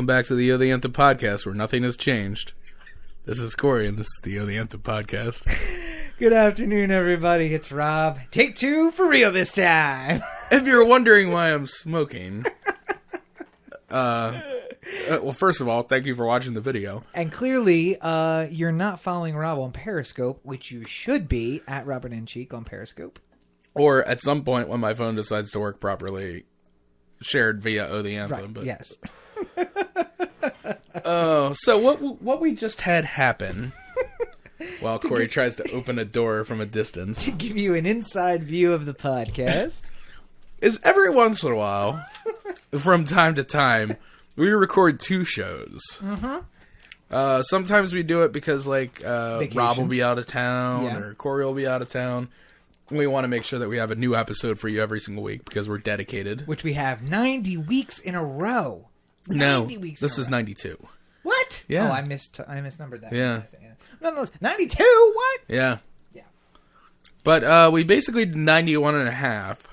welcome back to the Anthem podcast, where nothing has changed. This is Cory, and this is the Anthem podcast. Good afternoon, everybody. It's Rob. Take two for real this time. If you're wondering why I'm smoking, well, first of all, thank you for watching the video. And clearly, you're not following Rob on Periscope, which you should be at Robert and Cheek on Periscope. Or at some point when my phone decides to work properly, shared via the Anthem. Right, but yes. So what we just had happen while Cory tries to open a door from a distance To give you an inside view of the podcast is every once in a while, from time to time, we record two shows. Mm-hmm. Sometimes we do it because Rob will be out of town or Cory will be out of town. We want to make sure that we have a new episode for you every single week because we're dedicated. Which we have 90 weeks in a row. No, this is 92. What? Yeah. Oh, I misnumbered that. Yeah. Nonetheless, 92? What? Yeah. Yeah. But we basically did 91 and a half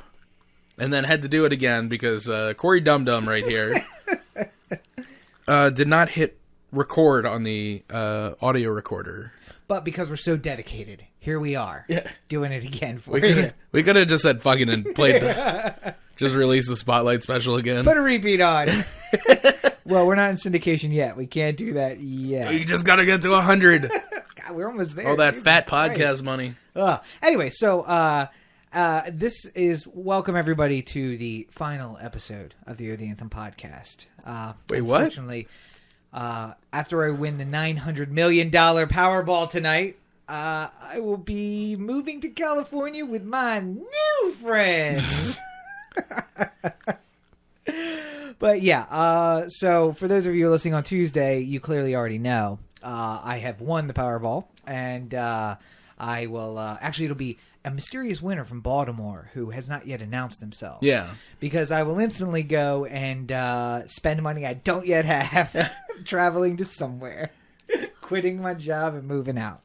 and then had to do it again because Cory Dum Dum right here did not hit record on the audio recorder. But because we're so dedicated, here we are, doing it again for you. you. We could have just said fucking and played just release the Spotlight special again. Put a repeat on. Well, we're not in syndication yet. We can't do that yet. You just got to get to 100. God, we're almost there. All that fat podcast money. Anyway, so this is welcome everybody to the final episode of the Anthem podcast. Wait, what? Unfortunately, after I win the $900 million Powerball tonight, I will be moving to California with my new friends. But yeah, so for those of you listening on Tuesday, you clearly already know I have won the Powerball, and I will actually it'll be a mysterious winner from Baltimore who has not yet announced themselves. Yeah, because I will instantly go and spend money I don't yet have traveling to somewhere, quitting my job and moving out.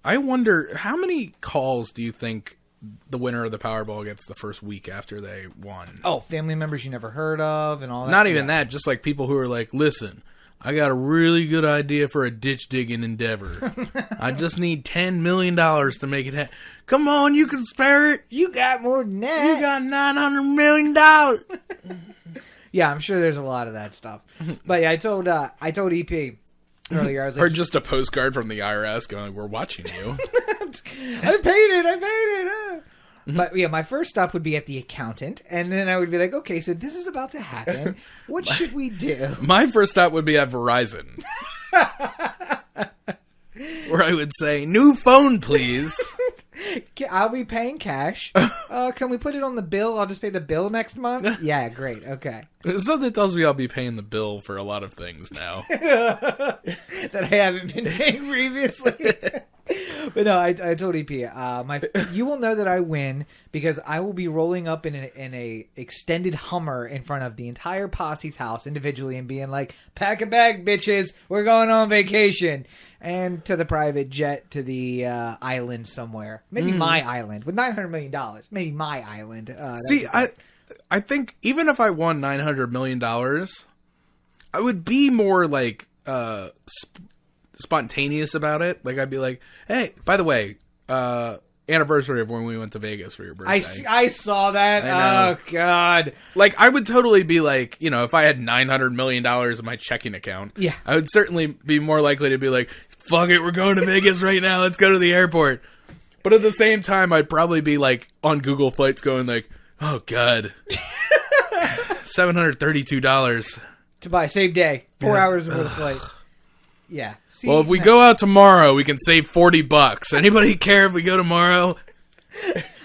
I wonder, how many calls do you think the winner of the Powerball gets the first week after they won? Oh, family members you never heard of and all that. Not even that, just like people who are like, listen, I got a really good idea for a ditch digging endeavor. I just need $10 million to make it happen. Come on, you can spare it. You got more than that. You got $900 million. Yeah, I'm sure there's a lot of that stuff. But yeah, I told EP earlier, I was like, or just a postcard from the IRS going, we're watching you. I paid it. But yeah, my first stop would be at the accountant, and then I would be like, okay, so this is about to happen. What should we do? My first stop would be at Verizon. Where I would say, new phone, please. I'll be paying cash. Can we put it on the bill? I'll just pay the bill next month? Yeah, great. Okay. Something tells me I'll be paying the bill for a lot of things now. That I haven't been paying previously. But no, I told EP, you will know that I win because I will be rolling up in a extended Hummer in front of the entire posse's house individually and being like, pack a bag, bitches, we're going on vacation. And to the private jet to the island somewhere. Maybe my island. With $900 million. Maybe my island. See, I think even if I won $900 million, I would be more like spontaneous about it. Like, I'd be like, hey, by the way, anniversary of when we went to Vegas for your birthday. I saw that. Oh, God. Like, I would totally be like, if I had $900 million in my checking account, yeah, I would certainly be more likely to be like, fuck it, we're going to Vegas right now. Let's go to the airport. But at the same time, I'd probably be like on Google Flights going like, oh, God. $732. To buy same day. 4 hours before the flight. Yeah. See, well, if we go out tomorrow, we can save $40. Anybody care if we go tomorrow?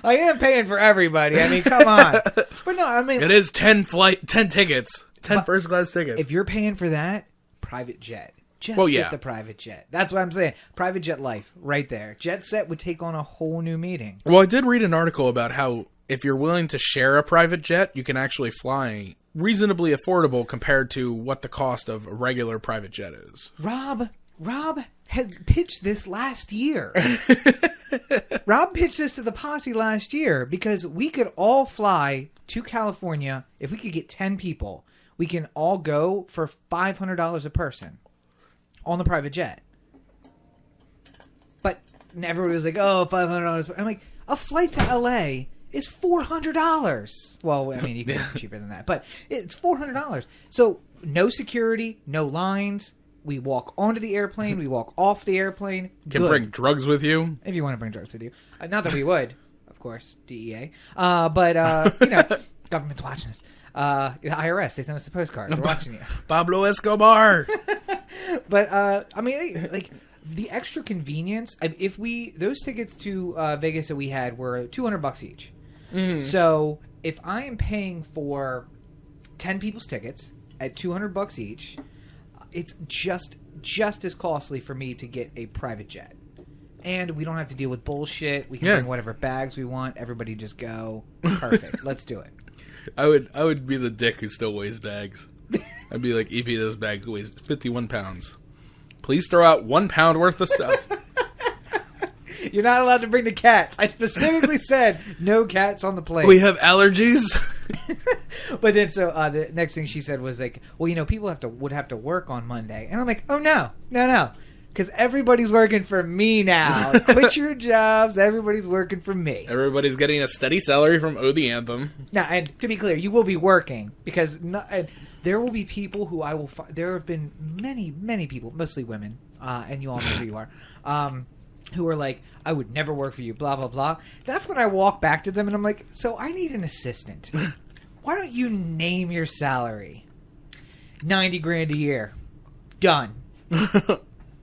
I am paying for everybody. I mean, come on. But no, I mean, it is 10 tickets, 10 first class tickets. If you're paying for that, private jet. Just get the private jet. That's what I'm saying. Private jet life, right there. Jet Set would take on a whole new meaning. Well, I did read an article about how if you're willing to share a private jet, you can actually fly reasonably affordable compared to what the cost of a regular private jet is. Rob had pitched this last year. Rob pitched this to the posse last year because we could all fly to California if we could get 10 people. we can all go for $500 a person on the private jet. But everybody was like, oh, $500. I'm like, a flight to LA is $400. Well, I mean, you can get cheaper than that, but it's $400. So no security, no lines. We walk onto the airplane. We walk off the airplane. Can bring drugs with you if you want to bring drugs with you. Not that we would, of course, DEA. But you know, government's watching us. The IRS, they sent us a postcard. They're watching you. Pablo Escobar. But I mean, like the extra convenience. If those tickets to Vegas that we had were $200 each. Mm. So if I am paying for 10 people's tickets at $200 each, it's just as costly for me to get a private jet. And we don't have to deal with bullshit. We can bring whatever bags we want. Everybody just go. Perfect. Let's do it. I would be the dick who still weighs bags. I'd be like, EP, this bag weighs 51 pounds. Please throw out 1 pound worth of stuff. You're not allowed to bring the cats. I specifically said no cats on the plane. We have allergies. But then, so the next thing she said was like, well, you know, people would have to work on Monday. And I'm like, oh, no. Because everybody's working for me now. Quit your jobs. Everybody's working for me. Everybody's getting a steady salary from the Anthem. Now, and to be clear, you will be working. Because there will be people who I will there have been many people, mostly women, and you all know who you are, who are like, I would never work for you, blah, blah, blah. That's when I walk back to them and I'm like, so I need an assistant. Why don't you name your salary? $90,000 a year. Done.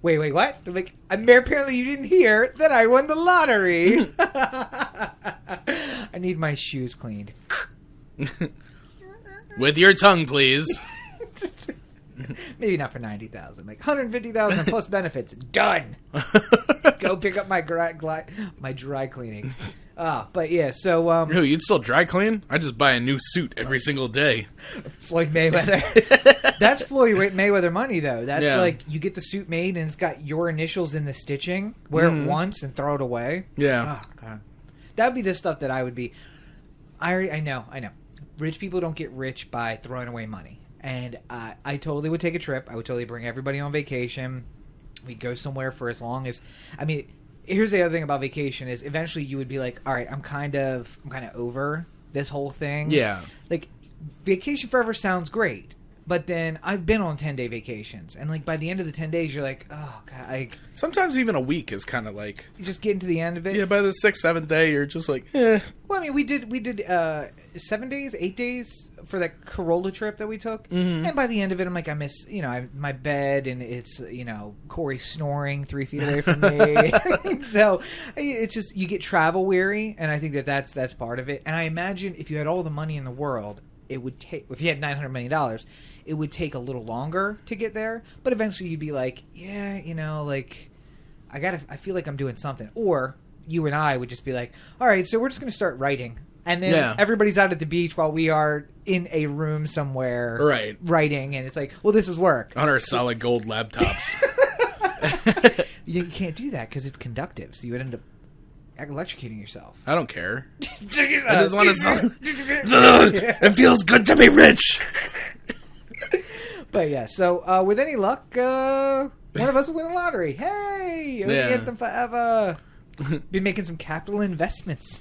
Wait, what? They're like, apparently you didn't hear that I won the lottery. I need my shoes cleaned. With your tongue, please. Maybe not for $90,000, like $150,000 plus benefits. Done. Go pick up my dry cleaning. But yeah, so you'd still dry clean? I just buy a new suit every single day. Floyd Mayweather. That's Floyd Mayweather money, though. That's like you get the suit made and it's got your initials in the stitching. Wear it once and throw it away. Yeah. Oh God, that would be the stuff that I would be. I know. Rich people don't get rich by throwing away money. And I totally would take a trip. I would totally bring everybody on vacation. We'd go somewhere for as long as... I mean, here's the other thing about vacation is eventually you would be like, all right, I'm kind of over this whole thing. Yeah. Like, vacation forever sounds great. But then I've been on 10-day vacations. And, like, by the end of the 10 days, you're like, oh, God. Sometimes even a week is kind of like... You just get into the end of it. Yeah, by the 6th, 7th day, you're just like, eh. Well, I mean, we did 7 days, 8 days for that Corolla trip that we took. Mm-hmm. And by the end of it, I'm like, I miss, my bed, and it's, Cory snoring 3 feet away from me. So it's just, you get travel weary, and I think that's part of it. And I imagine if you had all the money in the world, it would take, if you had $900 million, it would take a little longer to get there. But eventually you'd be like, yeah, I feel like I'm doing something. Or you and I would just be like, all right, so we're just going to start writing. And then everybody's out at the beach while we are in a room somewhere writing. And it's like, well, this is work. On our solid gold laptops. You can't do that because it's conductive. So you would end up electrocuting yourself. I don't care. I just want to... It feels good to be rich. But yeah, so with any luck, one of us will win the lottery. Hey! Anthem forever. Be making some capital investments.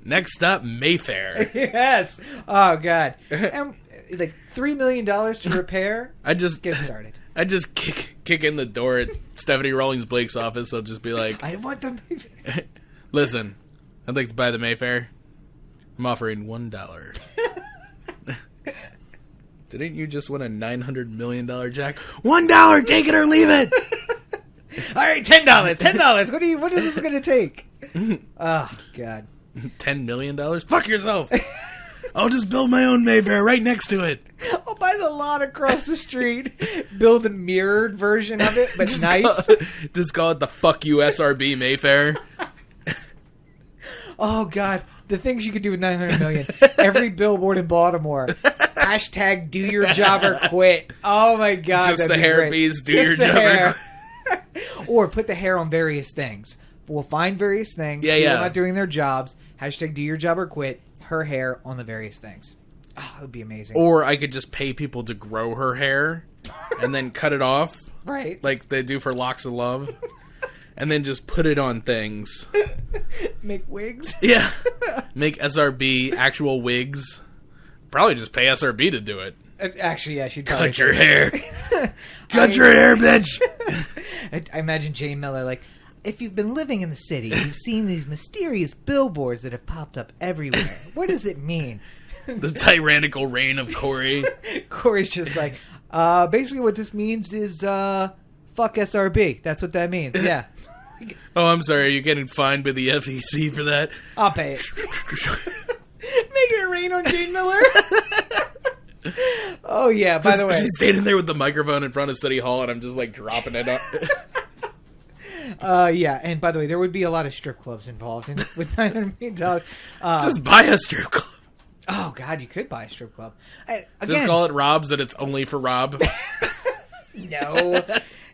Next up, Mayfair. Yes. Oh God. And like $3 million to repair. Get started. I just kick in the door at Stephanie Rawlings-Blake's office. I'll just be like, I want the Mayfair. Listen, I'd like to buy the Mayfair. I'm offering $1. Didn't you just win a $900 million jack? $1, take it or leave it. All right, $10. What is this going to take? Oh God. $10 million? Fuck yourself. I'll just build my own Mayfair right next to it. I'll buy the lot across the street, build a mirrored version of it, but nice. Just call it the fuck you SRB Mayfair. Oh God, the things you could do with $900 million. Every billboard in Baltimore. Hashtag do your job or quit. Oh my God. Just the hair bees, do your job or quit. Or put the hair on various things. We'll find various things. People not doing their jobs. Hashtag do your job or quit. Her hair on the various things. Oh, it would be amazing. Or I could just pay people to grow her hair and then cut it off. Right. Like they do for Locks of Love. And then just put it on things. Make wigs? Yeah. Make SRB actual wigs. Probably just pay SRB to do it. Actually, yeah, she'd probably... Cut your hair. Cut your hair, bitch. I imagine Jane Miller like, if you've been living in the city, you've seen these mysterious billboards that have popped up everywhere. What does it mean? The tyrannical reign of Cory. Cory's just like, basically what this means is, fuck SRB. That's what that means. Yeah. Oh, I'm sorry. Are you getting fined by the FCC for that? I'll pay it. Making it rain on Jane Miller. Oh, yeah. By the way. She's standing there with the microphone in front of City Hall, and I'm just, like, dropping it up. Yeah. And by the way, there would be a lot of strip clubs involved with $900 million. Just buy a strip club. Oh, God, you could buy a strip club. Again, just call it Rob's, and it's only for Rob.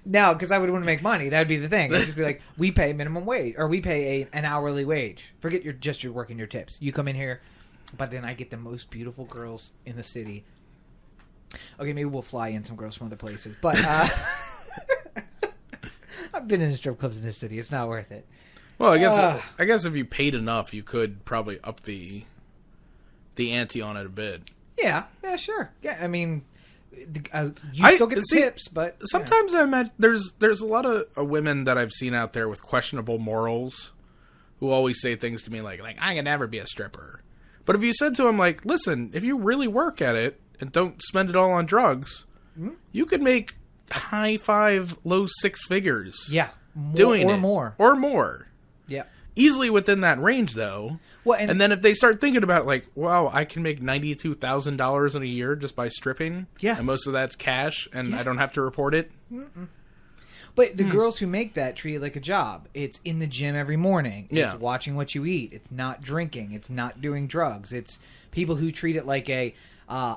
No, because I would want to make money. That would be the thing. It'd just be like, we pay minimum wage, or we pay an hourly wage. Forget your working your tips. You come in here, but then I get the most beautiful girls in the city. Okay, maybe we'll fly in some girls from other places, but I've been in strip clubs in this city. It's not worth it. Well, I guess if you paid enough, you could probably up the ante on it a bit. Yeah, sure. Yeah, I mean, you still get the tips, but sometimes I imagine there's a lot of women that I've seen out there with questionable morals who always say things to me like I can never be a stripper. But if you said to them like, listen, if you really work at it and don't spend it all on drugs, you could make high 5, low 6 figures. Yeah, more. Yeah, easily within that range though. Well, and then if they start thinking about like, wow, I can make $92,000 in a year just by stripping. Yeah, and most of that's cash, and I don't have to report it. But the girls who make that treat it like a job. It's in the gym every morning. It's watching what you eat. It's not drinking. It's not doing drugs. It's people who treat it like I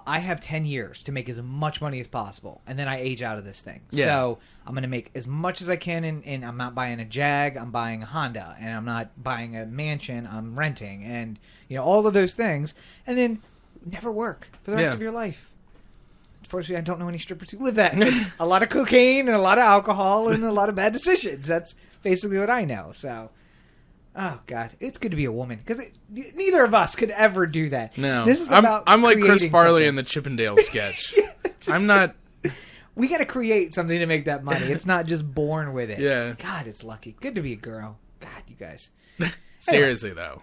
have 10 years to make as much money as possible, and then I age out of this thing. Yeah. So I'm going to make as much as I can, and I'm not buying a Jag, I'm buying a Honda, and I'm not buying a mansion, I'm renting, and all of those things, and then never work for the rest of your life. Unfortunately, I don't know any strippers who live that. It's a lot of cocaine and a lot of alcohol and a lot of bad decisions. That's basically what I know. So, oh God, it's good to be a woman because neither of us could ever do that. No, this is about I'm like Chris Farley something. in the Chippendale sketch. I'm not. We got to create something to make that money. It's not just born with it. Yeah. God, it's lucky. Good to be a girl. God, you guys. Seriously though.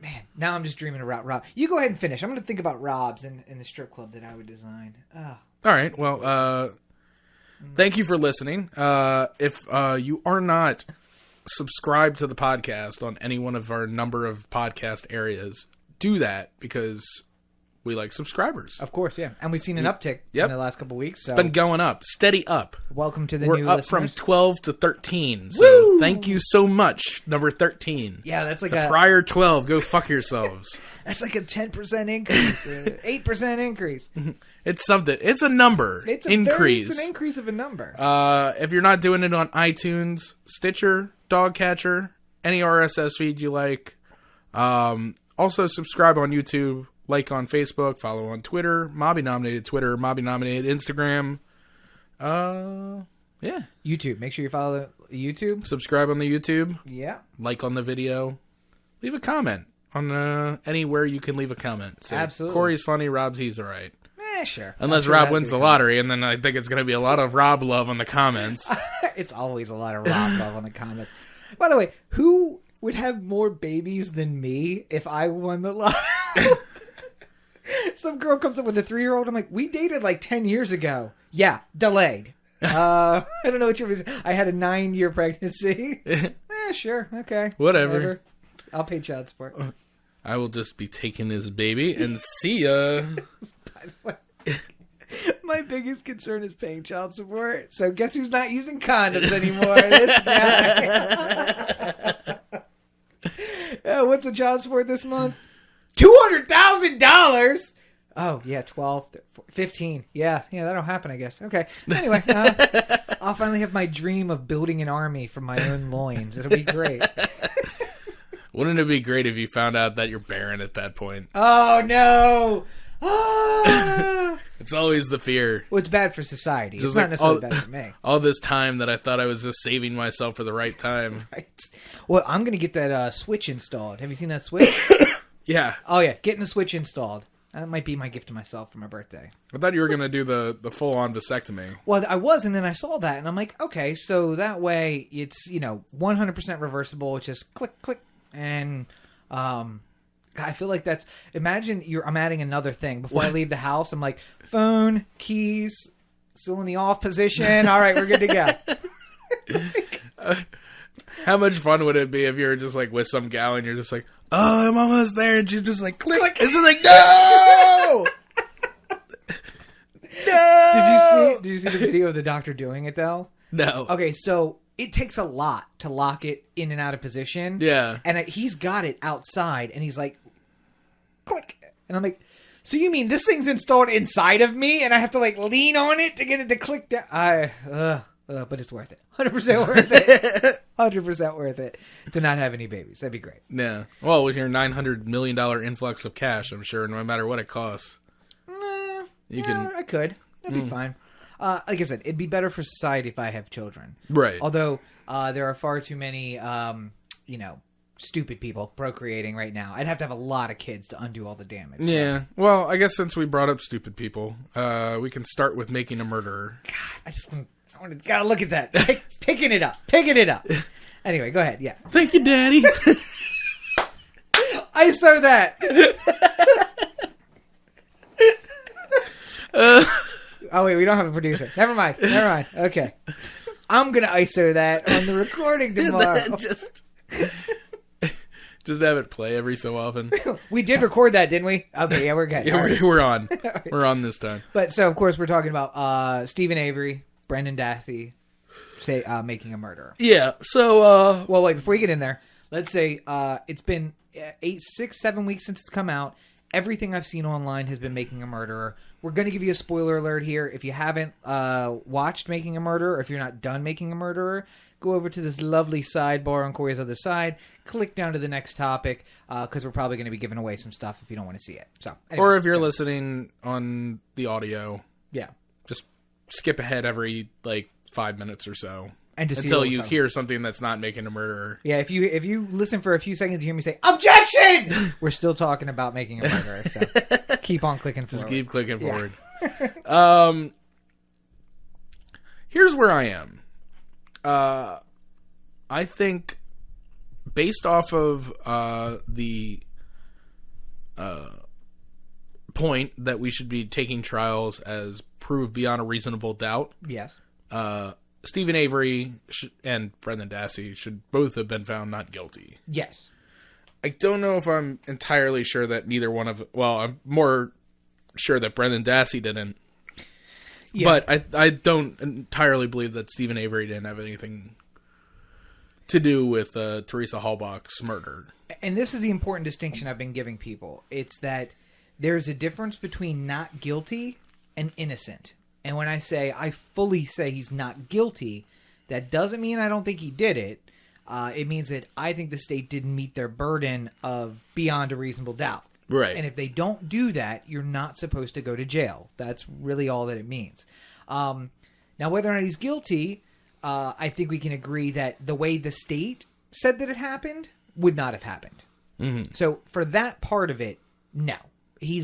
Man, now I'm just dreaming about Rob. You go ahead and finish. I'm going to think about Rob's in the strip club that I would design. Oh. All right. Well, thank you for listening. If you are not subscribed to the podcast on any one of our number of podcast areas, do that because we like subscribers. Of course, yeah. And we've seen an uptick in the last couple of weeks. So. It's been going up. Steady up. Welcome to the new listeners. We're up from 12 to 13. So thank you so much, number 13. Yeah, that's like the prior 12. Go fuck yourselves. That's like a 10% increase. 8% increase. It's something. It's a number. It's an increase of a number. If you're not doing it on iTunes, Stitcher, Dogcatcher, any RSS feed you like. Also subscribe on YouTube. Like on Facebook, follow on Twitter, Mobby-nominated Twitter, Mobby-nominated Instagram. Yeah. YouTube. Make sure you follow YouTube. Subscribe on the YouTube. Yeah. Like on the video. Leave a comment on anywhere you can leave a comment. Say, absolutely. Corey's funny, Rob's he's all right. Sure. Unless Rob wins the lottery, and then I think it's going to be a lot of Rob love on the comments. It's always a lot of Rob love on the comments. By the way, who would have more babies than me if I won the lottery? Some girl comes up with a 3-year-old. I'm like, we dated like 10 years ago. Yeah, delayed. I don't know what you're... I had a 9-year pregnancy. Sure. Okay. Whatever. I'll pay child support. I will just be taking this baby and see ya. By the way, my biggest concern is paying child support. So guess who's not using condoms anymore? This guy. What's the child support this month? $200,000. Oh yeah, 12, 15. Yeah, that'll happen, I guess. Okay. Anyway, I'll finally have my dream of building an army from my own loins. It'll be great. Wouldn't it be great if you found out that you're barren at that point? Oh, no! Ah! It's always the fear. Well, it's bad for society. Just it's like not necessarily bad for me. All this time that I thought I was just saving myself for the right time. Right. Well, I'm going to get that Switch installed. Have you seen that Switch? Yeah. Oh, yeah. Getting the Switch installed. That might be my gift to myself for my birthday. I thought you were going to do the full-on vasectomy. Well, I was, and then I saw that, and I'm like, okay, so that way it's, 100% reversible. It's just click, click, and I feel like that's... Imagine I'm adding another thing. Before I leave the house, I'm like, phone, keys, still in the off position. All right, we're good to go. How much fun would it be if you were just like with some gal and you're just like, oh, I'm almost there, and she's just like, click. It's just like, no! No! Did you see the video of the doctor doing it, though? No. Okay, so it takes a lot to lock it in and out of position. Yeah. And he's got it outside, and he's like, click. And I'm like, so you mean this thing's installed inside of me, and I have to, like, lean on it to get it to click down? But it's worth it. 100% worth it. 100% worth it to not have any babies. That'd be great. Yeah. Well, with your $900 million influx of cash, I'm sure, no matter what it costs. I could. That'd be fine. Like I said, it'd be better for society if I have children. Right. Although there are far too many, stupid people procreating right now. I'd have to have a lot of kids to undo all the damage. Yeah. Well, I guess since we brought up stupid people, we can start with making a murderer. God, gotta look at that. Picking it up. Anyway, go ahead. Yeah. Thank you, Daddy. I saw that. Oh, wait, we don't have a producer. Never mind. Okay. I'm going to ISO that on the recording tomorrow. Just have it play every so often. We did record that, didn't we? Okay, yeah, we're good. Yeah, we're on. We're on this time. But, so, of course, we're talking about Stephen Avery, Brendan Dassey, making a murderer. Yeah, so... Well, wait, before you get in there, let's say it's been 7 weeks since it's come out. Everything I've seen online has been Making a Murderer. We're going to give you a spoiler alert here. If you haven't watched Making a Murderer, or if you're not done Making a Murderer, go over to this lovely sidebar on Cory's other side. Click down to the next topic, because we're probably going to be giving away some stuff if you don't want to see it. So, anyway, or if you're listening on the audio, yeah, just skip ahead every 5 minutes or so. And to until you hear something that's not Making a Murderer. Yeah, if you listen for a few seconds, you hear me say, objection! We're still talking about Making a Murderer, so keep on clicking forward. Just keep clicking forward. Here's where I am. I think, based off of the point that we should be taking trials as proved beyond a reasonable doubt. Yes. Stephen Avery and Brendan Dassey should both have been found not guilty. Yes. I don't know if I'm entirely sure that neither one of... Well, I'm more sure that Brendan Dassey didn't. Yeah. But I don't entirely believe that Stephen Avery didn't have anything to do with Teresa Halbach's murder. And this is the important distinction I've been giving people. It's that there's a difference between not guilty and innocent. And when I fully say he's not guilty, that doesn't mean I don't think he did it. It means that I think the state didn't meet their burden of beyond a reasonable doubt. Right. And if they don't do that, you're not supposed to go to jail. That's really all that it means. Now, whether or not he's guilty, I think we can agree that the way the state said that it happened would not have happened. Mm-hmm. So for that part of it, no. He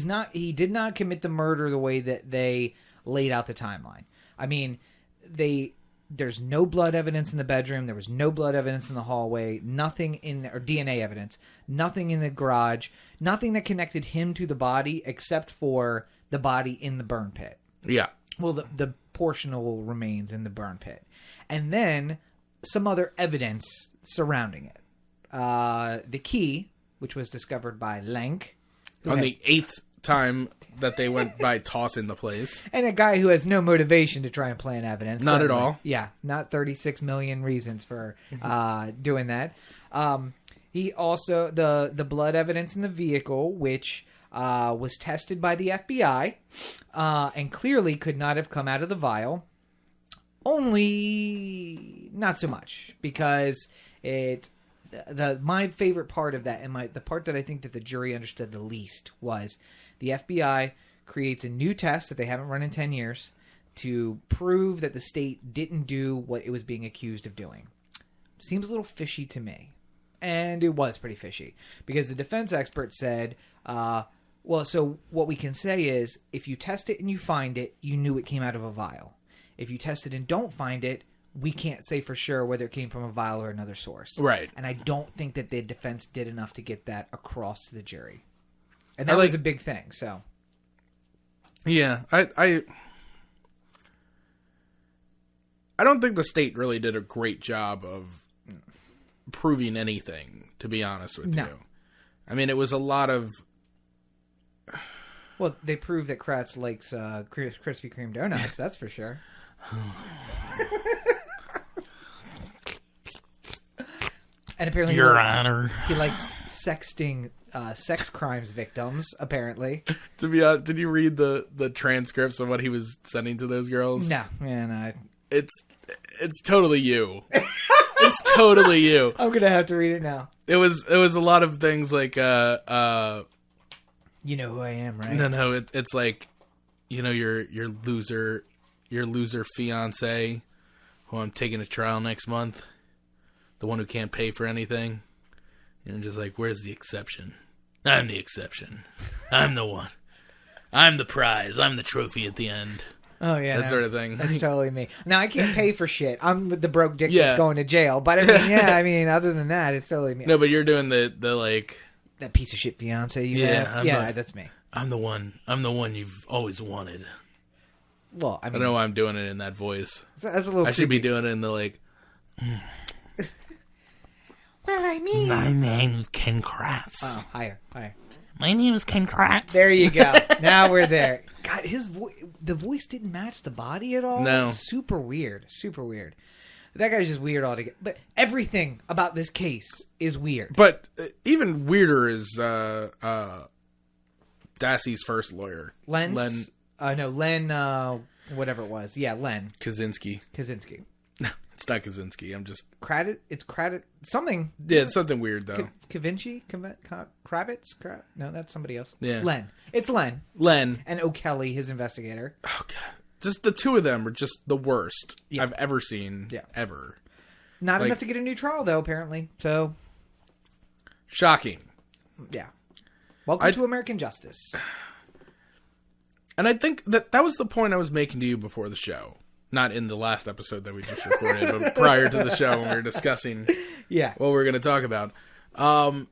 did not commit the murder the way that they laid out the timeline. I mean, there's no blood evidence in the bedroom. There was no blood evidence in the hallway. Nothing or DNA evidence. Nothing in the garage. Nothing that connected him to the body except for the body in the burn pit. Yeah. Well, the portional remains in the burn pit. And then some other evidence surrounding it. The key, which was discovered by Lenk. On the 8th time that they went by tossing the place. And a guy who has no motivation to try and plant evidence. Not at all. Yeah, not 36 million reasons for doing that. He also, the blood evidence in the vehicle, which was tested by the FBI, and clearly could not have come out of the vial. Only not so much, because it my favorite part of that, and the part that I think that the jury understood the least, was the FBI creates a new test that they haven't run in 10 years to prove that the state didn't do what it was being accused of doing. Seems a little fishy to me. And it was pretty fishy. Because the defense expert said, well, so what we can say is, if you test it and you find it, you knew it came out of a vial. If you test it and don't find it, we can't say for sure whether it came from a vial or another source. Right. And I don't think that the defense did enough to get that across to the jury. And that was a big thing, so. Yeah, I don't think the state really did a great job of proving anything, to be honest with you. I mean, it was a lot of... Well, they proved that Kratz likes Krispy Kreme donuts, that's for sure. And apparently... Your Honor. He likes sexting sex crimes victims, apparently. To be honest, did you read the transcripts of what he was sending to those girls? No. Man, It's totally you. It's totally you. I'm gonna have to read it now. It was a lot of things like you know who I am, right? No, it's like, you know, your loser fiance who I'm taking to trial next month, the one who can't pay for anything. And just like, where's the exception? I'm the exception. I'm the one. I'm the prize. I'm the trophy at the end. Oh, yeah. That sort of thing. That's totally me. Now, I can't pay for shit. I'm the broke dick that's going to jail. But, I mean, other than that, it's totally me. No, but you're doing the like... That piece of shit fiance you have? That's me. I'm the one. I'm the one you've always wanted. Well, I mean... I don't know why I'm doing it in that voice. That's a little I should be doing it in the like... Well, I mean... My name is Ken Kratz. Oh, higher. My name is Ken Kratz. There you go. Now we're there. God, the voice didn't match the body at all. No. Super weird. That guy's just weird altogether. But everything about this case is weird. But even weirder is Dassey's first lawyer. Len, whatever it was. Yeah, Len. Kaczynski. It's not Kaczynski. I'm just... It's Kravitz. Something. Yeah, it's something weird, though. Kavinci? Kravitz? No, that's somebody else. Yeah. Len. It's Len. And O'Kelly, his investigator. Oh, God. Just the two of them are just the worst I've ever seen. Yeah. Ever. Not enough to get a new trial, though, apparently. So... Shocking. Yeah. Welcome to American justice. And I think that was the point I was making to you before the show. Not in the last episode that we just recorded, but prior to the show when we were discussing what we're going to talk about. I'm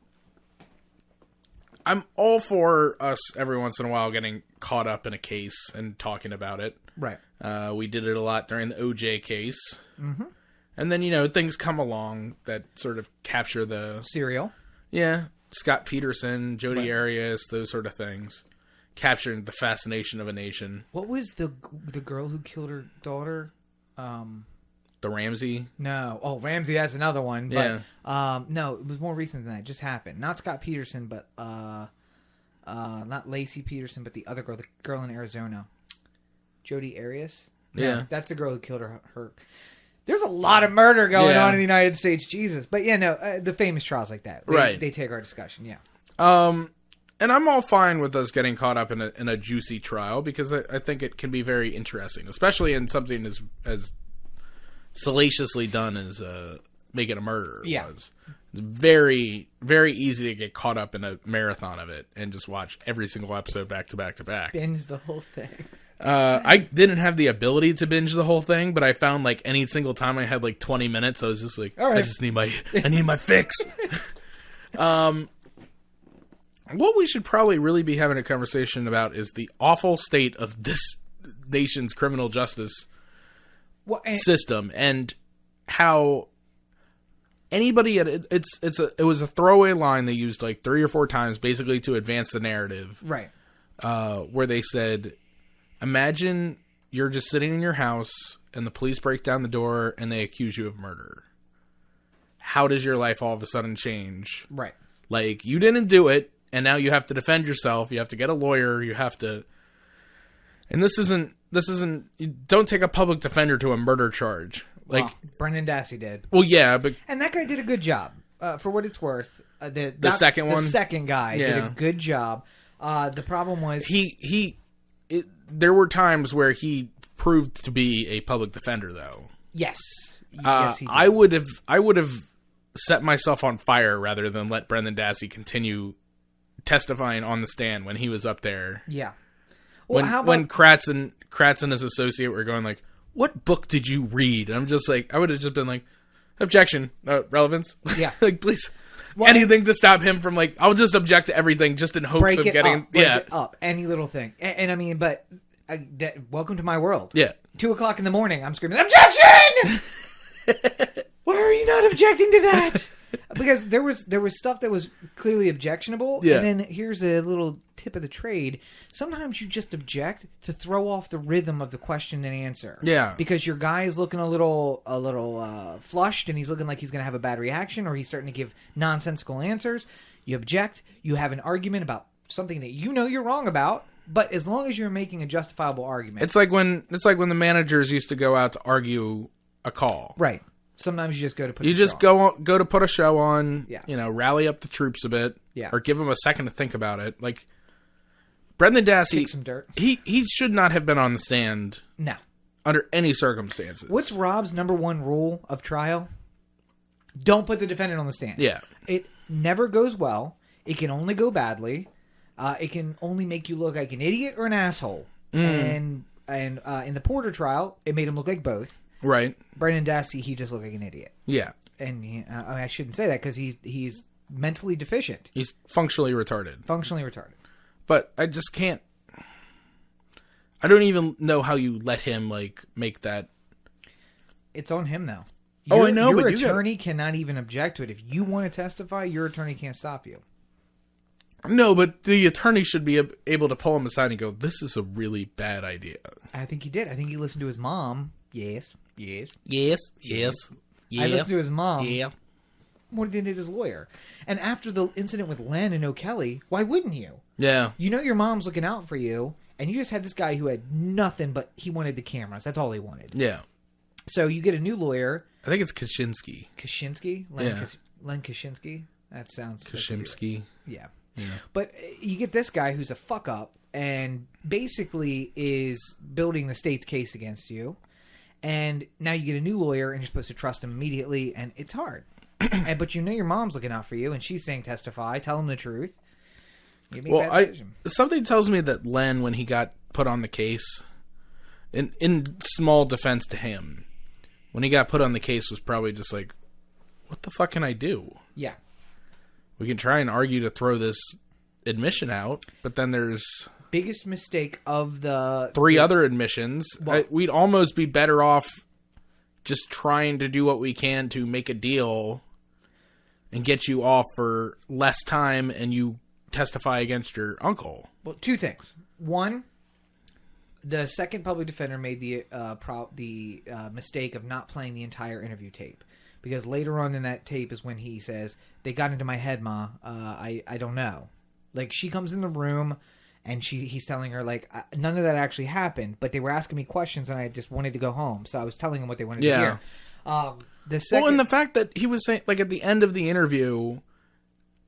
all for us every once in a while getting caught up in a case and talking about it. Right. We did it a lot during the OJ case. Mm-hmm. And then, things come along that sort of capture the... Serial. Yeah. Scott Peterson, Jodi Arias, those sort of things. Capturing the fascination of a nation. What was the girl who killed her daughter? The Ramsey? No. Oh, Ramsey, that's another one. But, no, it was more recent than that. It just happened. Not Scott Peterson, but not Lacey Peterson, but the other girl, the girl in Arizona. Jodi Arias? No, yeah. That's the girl who killed her. There's a lot of murder going on in the United States. Jesus. But the famous trials like that. They take our discussion, yeah. And I'm all fine with us getting caught up in a juicy trial because I think it can be very interesting, especially in something as salaciously done as Making a Murderer was. It's very, very easy to get caught up in a marathon of it and just watch every single episode back to back to back. Binge the whole thing. I didn't have the ability to binge the whole thing, but I found like any single time I had like 20 minutes, I was just like, all right. I need my fix. What we should probably really be having a conversation about is the awful state of this nation's criminal justice system and how anybody it was a throwaway line they used like 3 or 4 times basically to advance the narrative. Right. Where they said, imagine you're just sitting in your house and the police break down the door and they accuse you of murder. How does your life all of a sudden change? Right. Like, you didn't do it. And now you have to defend yourself. You have to get a lawyer. You have to... And this isn't... You don't take a public defender to a murder charge. Like Brendan Dassey did. Well, yeah, but... And that guy did a good job. for what it's worth, the second one, the second guy did a good job. The problem was there were times where he proved to be a public defender, though. Yes, yes, he did. I would have set myself on fire rather than let Brendan Dassey continue testifying on the stand when he was up there. Yeah. Well, when Kratz and his associate were going like, "What book did you read?" And I'm just like, I would have just been like, "Objection, relevance." Yeah. Like, please, anything to stop him from like, I'll just object to everything just in hopes of getting break it up, any little thing. And I mean, but welcome to my world. Yeah. 2:00 in the morning, I'm screaming, "Objection!" Why are you not objecting to that? Because there was stuff that was clearly objectionable. Yeah. And then here's a little tip of the trade. Sometimes you just object to throw off the rhythm of the question and answer. Yeah. Because your guy is looking a little flushed and he's looking like he's going to have a bad reaction or he's starting to give nonsensical answers. You object. You have an argument about something that you know you're wrong about. But as long as you're making a justifiable argument. It's like when the managers used to go out to argue a call. Right. Sometimes you just go to put. You just go to put a show on. Yeah. You know, rally up the troops a bit. Yeah. Or give them a second to think about it. Like Brendan Dassey, kick some dirt. He should not have been on the stand. No. Under any circumstances. What's Rob's number one rule of trial? Don't put the defendant on the stand. Yeah. It never goes well. It can only go badly. It can only make you look like an idiot or an asshole. And in the Porter trial, it made him look like both. Right. Brendan Dassey, he just looked like an idiot. Yeah. And I shouldn't say that because he's mentally deficient. He's functionally retarded. Functionally retarded. But I just can't. I don't even know how you let him make that. It's on him though. I know, your but attorney cannot even object to it. If you want to testify, your attorney can't stop you. No, but the attorney should be able to pull him aside and go, "This is a really bad idea." I think he did. I think he listened to his mom. Yes. I listened to his mom. Yeah. More than he did his lawyer. And after the incident with Len and O'Kelly, why wouldn't you? Yeah. You know your mom's looking out for you, and you just had this guy who had nothing but he wanted the cameras. That's all he wanted. Yeah. So you get a new lawyer. I think it's Kaczynski. Kaczynski? Len Kaczynski? That sounds... Kaczynski. Yeah. But you get this guy who's a fuck-up and basically is building the state's case against you. And now you get a new lawyer, and you're supposed to trust him immediately, and it's hard. But you know your mom's looking out for you, and she's saying testify, tell him the truth. You make that decision. Something tells me that Len, when he got put on the case, in small defense to him, when he got put on the case was probably just like, what the fuck can I do? Yeah. We can try and argue to throw this admission out, but then there's... biggest mistake of the... three other admissions. We'd almost be better off just trying to do what we can to make a deal and get you off for less time and you testify against your uncle. Well, two things. One, the second public defender made the mistake of not playing the entire interview tape. Because later on in that tape is when he says, "They got into my head, Ma. I don't know." Like, she comes in the room... and he's telling her, like, none of that actually happened, but they were asking me questions, and I just wanted to go home. So I was telling them what they wanted to hear. And the fact that he was saying, like, at the end of the interview,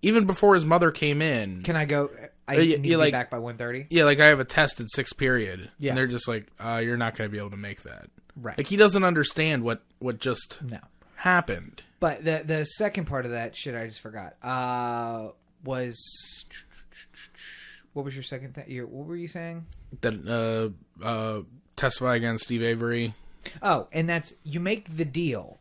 even before his mother came in... Can I go? I need to be back by 1:30? Yeah, like, I have a test at 6th period. Yeah. And they're just like, you're not going to be able to make that. Right. Like, he doesn't understand what just happened. But the second part of that shit I just forgot was... What was your second thing? What were you saying? That testify against Steve Avery. Oh, and that's you make the deal,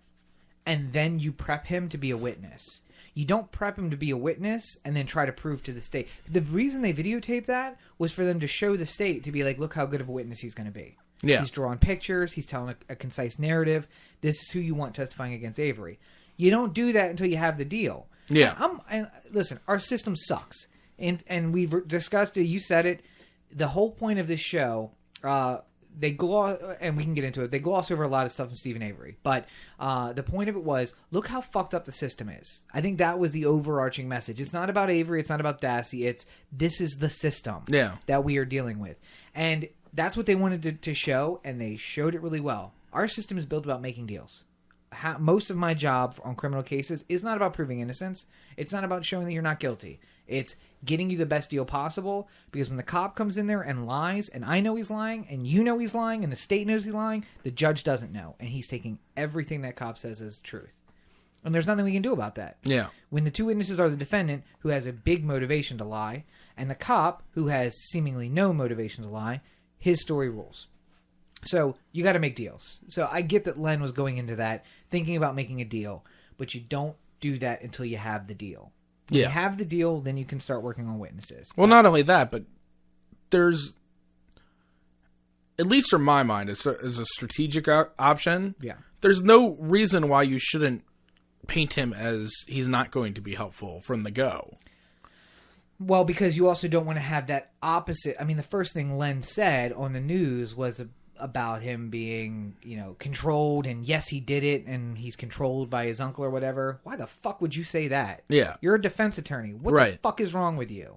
and then you prep him to be a witness. You don't prep him to be a witness and then try to prove to the state. The reason they videotaped that was for them to show the state to be like, look how good of a witness he's going to be. Yeah. He's drawing pictures. He's telling a concise narrative. This is who you want testifying against Avery. You don't do that until you have the deal. Yeah. And listen, our system sucks. And we've discussed it. You said it. The whole point of this show, they gloss, and we can get into it. They gloss over a lot of stuff in Stephen Avery, but the point of it was, look how fucked up the system is. I think that was the overarching message. It's not about Avery. It's not about Dassey. This is the system that we are dealing with, and that's what they wanted to show, and they showed it really well. Our system is built about making deals. most of my job on criminal cases is not about proving innocence. It's not about showing that you're not guilty. It's getting you the best deal possible, because when the cop comes in there and lies, and I know he's lying, and you know he's lying, and the state knows he's lying, the judge doesn't know, and he's taking everything that cop says as truth. And there's nothing we can do about that. Yeah. When the two witnesses are the defendant, who has a big motivation to lie, and the cop, who has seemingly no motivation to lie, his story rules. So you got to make deals. So I get that Len was going into that thinking about making a deal, but you don't do that until you have the deal. When you have the deal, then you can start working on witnesses. Well, not only that, but there's, at least from my mind, as a strategic option, there's no reason why you shouldn't paint him as he's not going to be helpful from the go. Well, because you also don't want to have that opposite. I mean, the first thing Len said on the news was about him being, controlled, and yes, he did it, and he's controlled by his uncle or whatever. Why the fuck would you say that? Yeah. You're a defense attorney. What the fuck is wrong with you?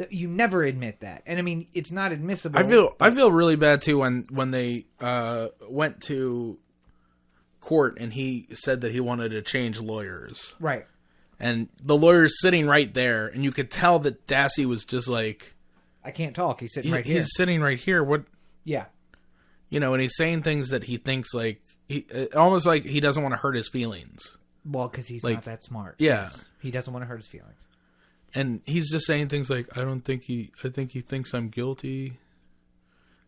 You never admit that. And I mean, it's not admissible. I feel really bad too when they went to court and he said that he wanted to change lawyers. Right. And the lawyer's sitting right there, and you could tell that Dassey was just like, I can't talk. He's sitting right here. He's sitting right here. What? Yeah. And he's saying things that he thinks almost like he doesn't want to hurt his feelings. Well, because he's not that smart. Yeah. Yes. He doesn't want to hurt his feelings. And he's just saying things like, I think he thinks I'm guilty.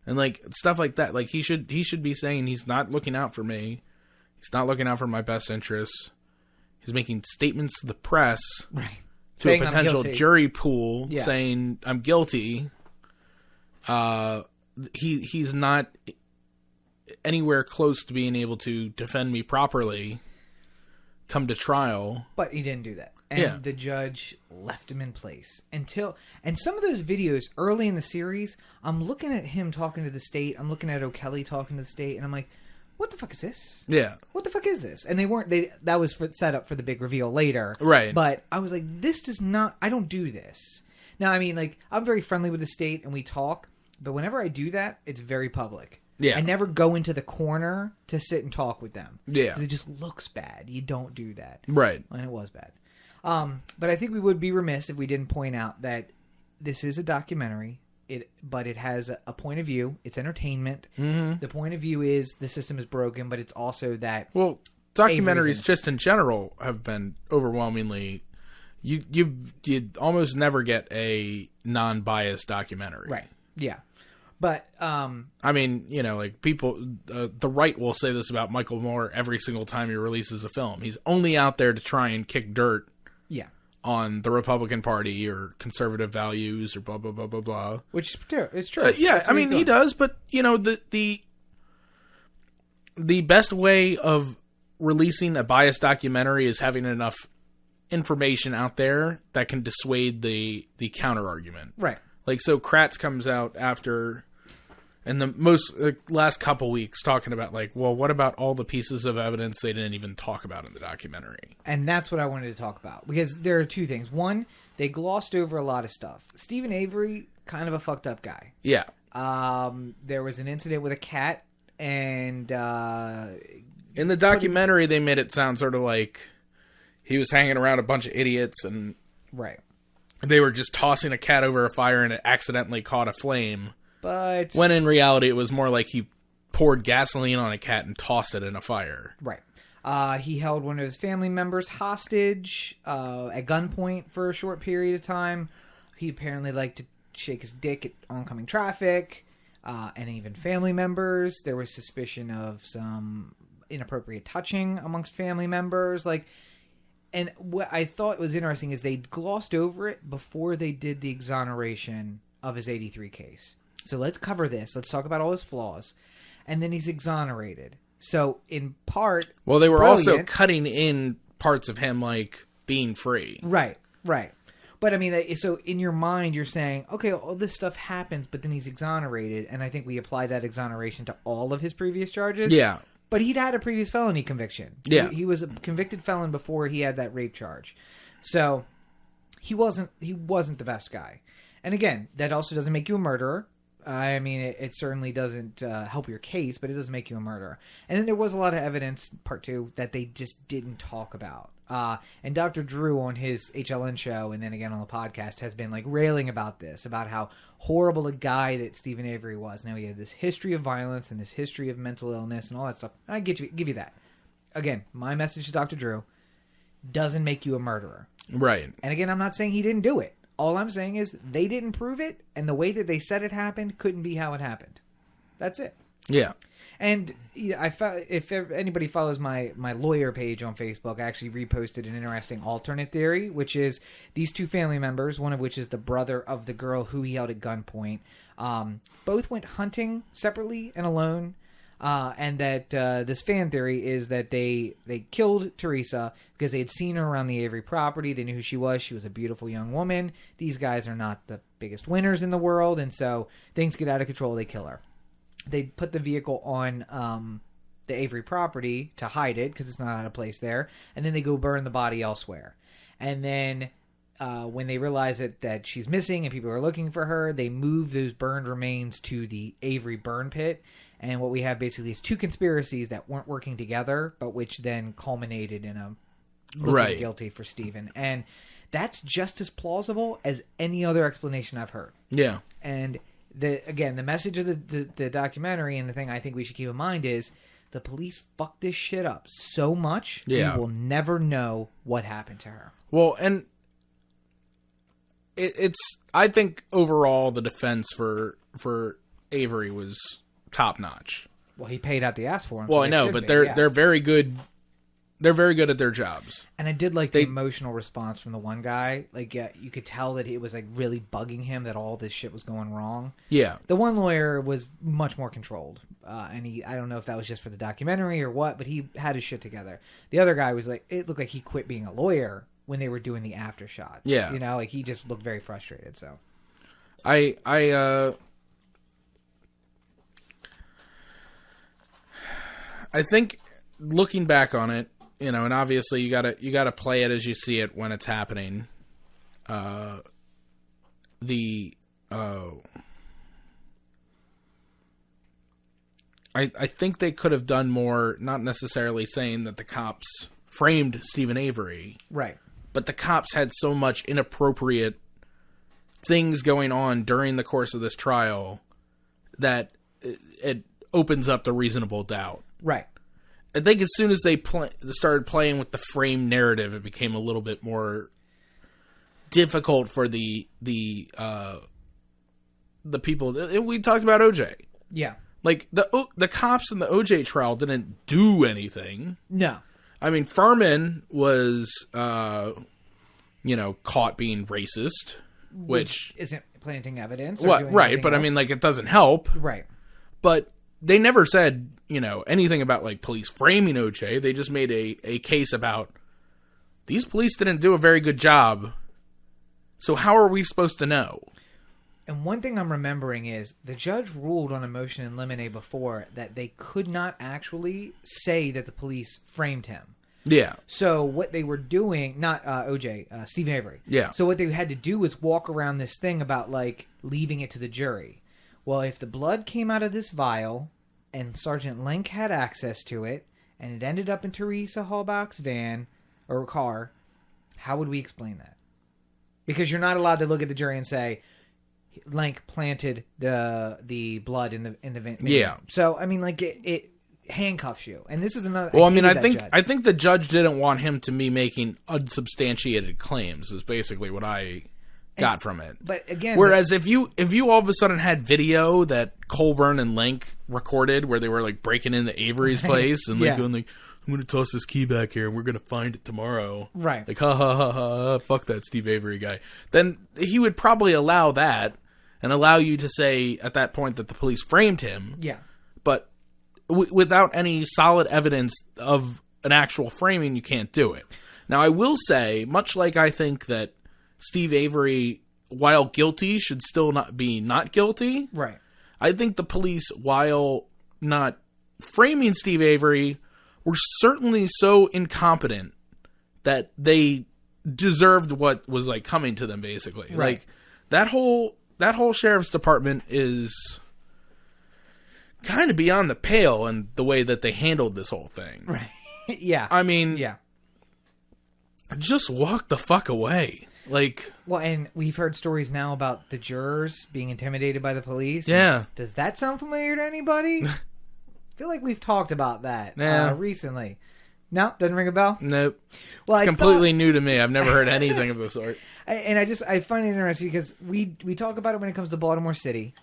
And stuff like that. Like he should be saying he's not looking out for me. He's not looking out for my best interests. He's making statements to the press. Right. To saying a potential jury pool saying I'm guilty. He's not anywhere close to being able to defend me properly come to trial. But he didn't do that. And the judge left him in place and some of those videos early in the series, I'm looking at him talking to the state. I'm looking at O'Kelly talking to the state, and I'm like, what the fuck is this? Yeah. What the fuck is this? And that was set up for the big reveal later. Right. But I was like, I don't do this. Now, I mean, I'm very friendly with the state and we talk, but whenever I do that, it's very public. Yeah. I never go into the corner to sit and talk with them. Yeah. Because it just looks bad. You don't do that. Right. And it was bad. But I think we would be remiss if we didn't point out that this is a documentary. But it has a point of view. It's entertainment. Mm-hmm. The point of view is the system is broken, but it's also that. Well, documentaries just in general have been overwhelmingly. You almost never get a non-biased documentary, right? Yeah, but I mean, people, the right will say this about Michael Moore every single time he releases a film. He's only out there to try and kick dirt. Yeah. On the Republican Party or conservative values or blah blah blah blah blah. Which is true. Yeah, I mean he does, but the best way of releasing a biased documentary is having enough information out there that can dissuade the counter argument. Right. So Kratz comes out after in the last couple weeks talking about what about all the pieces of evidence they didn't even talk about in the documentary? And that's what I wanted to talk about, because there are two things. One, they glossed over a lot of stuff. Stephen Avery, kind of a fucked up guy. Yeah. There was an incident with a cat, and in the documentary they made it sound sort of like he was hanging around a bunch of idiots and right. They were just tossing a cat over a fire and it accidentally caught a flame. But when in reality, it was more like he poured gasoline on a cat and tossed it in a fire. Right. He held one of his family members hostage at gunpoint for a short period of time. He apparently liked to shake his dick at oncoming traffic and even family members. There was suspicion of some inappropriate touching amongst family members. And what I thought was interesting is they glossed over it before they did the exoneration of his 83 case. So let's cover this. Let's talk about all his flaws. And then he's exonerated. So in part... Well, they were also cutting in parts of him, being free. Right, right. But I mean, so in your mind, you're saying, okay, all this stuff happens, but then he's exonerated. And I think we apply that exoneration to all of his previous charges. Yeah. But he'd had a previous felony conviction. Yeah. He was a convicted felon before he had that rape charge. So he wasn't the best guy. And again, that also doesn't make you a murderer. I mean, it certainly doesn't help your case, but it doesn't make you a murderer. And then there was a lot of evidence, part 2, that they just didn't talk about. And Dr. Drew on his HLN show, and then again on the podcast, has been like railing about this, about how horrible a guy that Stephen Avery was. Now, he had this history of violence and this history of mental illness and all that stuff. I give you that. Again, my message to Dr. Drew: doesn't make you a murderer. Right. And again, I'm not saying he didn't do it. All I'm saying is they didn't prove it, and the way that they said it happened couldn't be how it happened. That's it. Yeah. And if anybody follows my lawyer page on Facebook, I actually reposted an interesting alternate theory, which is these 2 family members, one of which is the brother of the girl who he held at gunpoint, both went hunting separately and alone. And that this fan theory is that they killed Teresa because they had seen her around the Avery property. They knew who she was. She was a beautiful young woman. These guys are not the biggest winners in the world, and so things get out of control. They kill her. They put the vehicle on the Avery property to hide it because it's not out of place there, and then they go burn the body elsewhere. And then when they realize that she's missing and people are looking for her, they move those burned remains to the Avery burn pit. And what we have basically is 2 conspiracies that weren't working together, but which then culminated in a looking guilty for Stephen. And that's just as plausible as any other explanation I've heard. Yeah. And the message of the documentary, and the thing I think we should keep in mind is the police fucked this shit up so much, we will never know what happened to her. Well, and it's I think overall the defense for Avery was top notch. Well, he paid out the ass for him. Well, I know, but they're very good. They're very good at their jobs. And I did like the emotional response from the one guy. Like, you could tell that it was like really bugging him that all this shit was going wrong. Yeah. The one lawyer was much more controlled. And I don't know if that was just for the documentary or what, but he had his shit together. The other guy was like, it looked like he quit being a lawyer when they were doing the after shots. Yeah. You know, like he just looked very frustrated. So I think looking back on it, you know, and obviously you gotta play it as you see it when it's happening. I think they could have done more, not necessarily saying that the cops framed Stephen Avery. Right. But the cops had so much inappropriate things going on during the course of this trial that it opens up the reasonable doubt. Right. I think as soon as they started playing with the frame narrative, it became a little bit more difficult for the people. We talked about OJ. Yeah. Like, the cops in the OJ trial didn't do anything. No. I mean, Furman was, caught being racist, which isn't planting evidence. Right, but else. I mean, like, it doesn't help. Right. But they never said, anything about, like, police framing OJ. They just made a case about these police didn't do a very good job. So how are we supposed to know? And one thing I'm remembering is the judge ruled on a motion in limine before that they could not actually say that the police framed him. Yeah. So what they were doing, not OJ, Stephen Avery. Yeah. So what they had to do was walk around this thing about, like, leaving it to the jury. Well, if the blood came out of this vial and Sergeant Link had access to it and it ended up in Teresa Halbach's van or car, how would we explain that? Because you're not allowed to look at the jury and say, Link planted the blood in the van. Yeah. So I mean, like it handcuffs you, and this is another. Well, I think the judge didn't want him to be making unsubstantiated claims. Is basically what I got from it. But again, whereas if you all of a sudden had video that Colburn and Link recorded where they were like breaking into Avery's place and like going like, I'm going to toss this key back here and we're going to find it tomorrow. Right. Like, ha, ha, ha, ha, fuck that Steve Avery guy. Then he would probably allow that and allow you to say at that point that the police framed him. Yeah. But without any solid evidence of an actual framing, you can't do it. Now, I will say, much like I think that Steve Avery, while guilty, should still not be not guilty. Right. I think the police, while not framing Steve Avery, were certainly so incompetent that they deserved what was like coming to them, basically. Right. Like that whole that whole sheriff's department is kind of beyond the pale in the way that they handled this whole thing. Right. Yeah. I mean, yeah. Just walk the fuck away. Like, well, and we've heard stories now about the jurors being intimidated by the police. Yeah. Does that sound familiar to anybody? I feel like we've talked about that recently. No, doesn't ring a bell? Nope. Well, it's completely new to me. I've never heard anything of the sort. And I find it interesting because we talk about it when it comes to Baltimore City,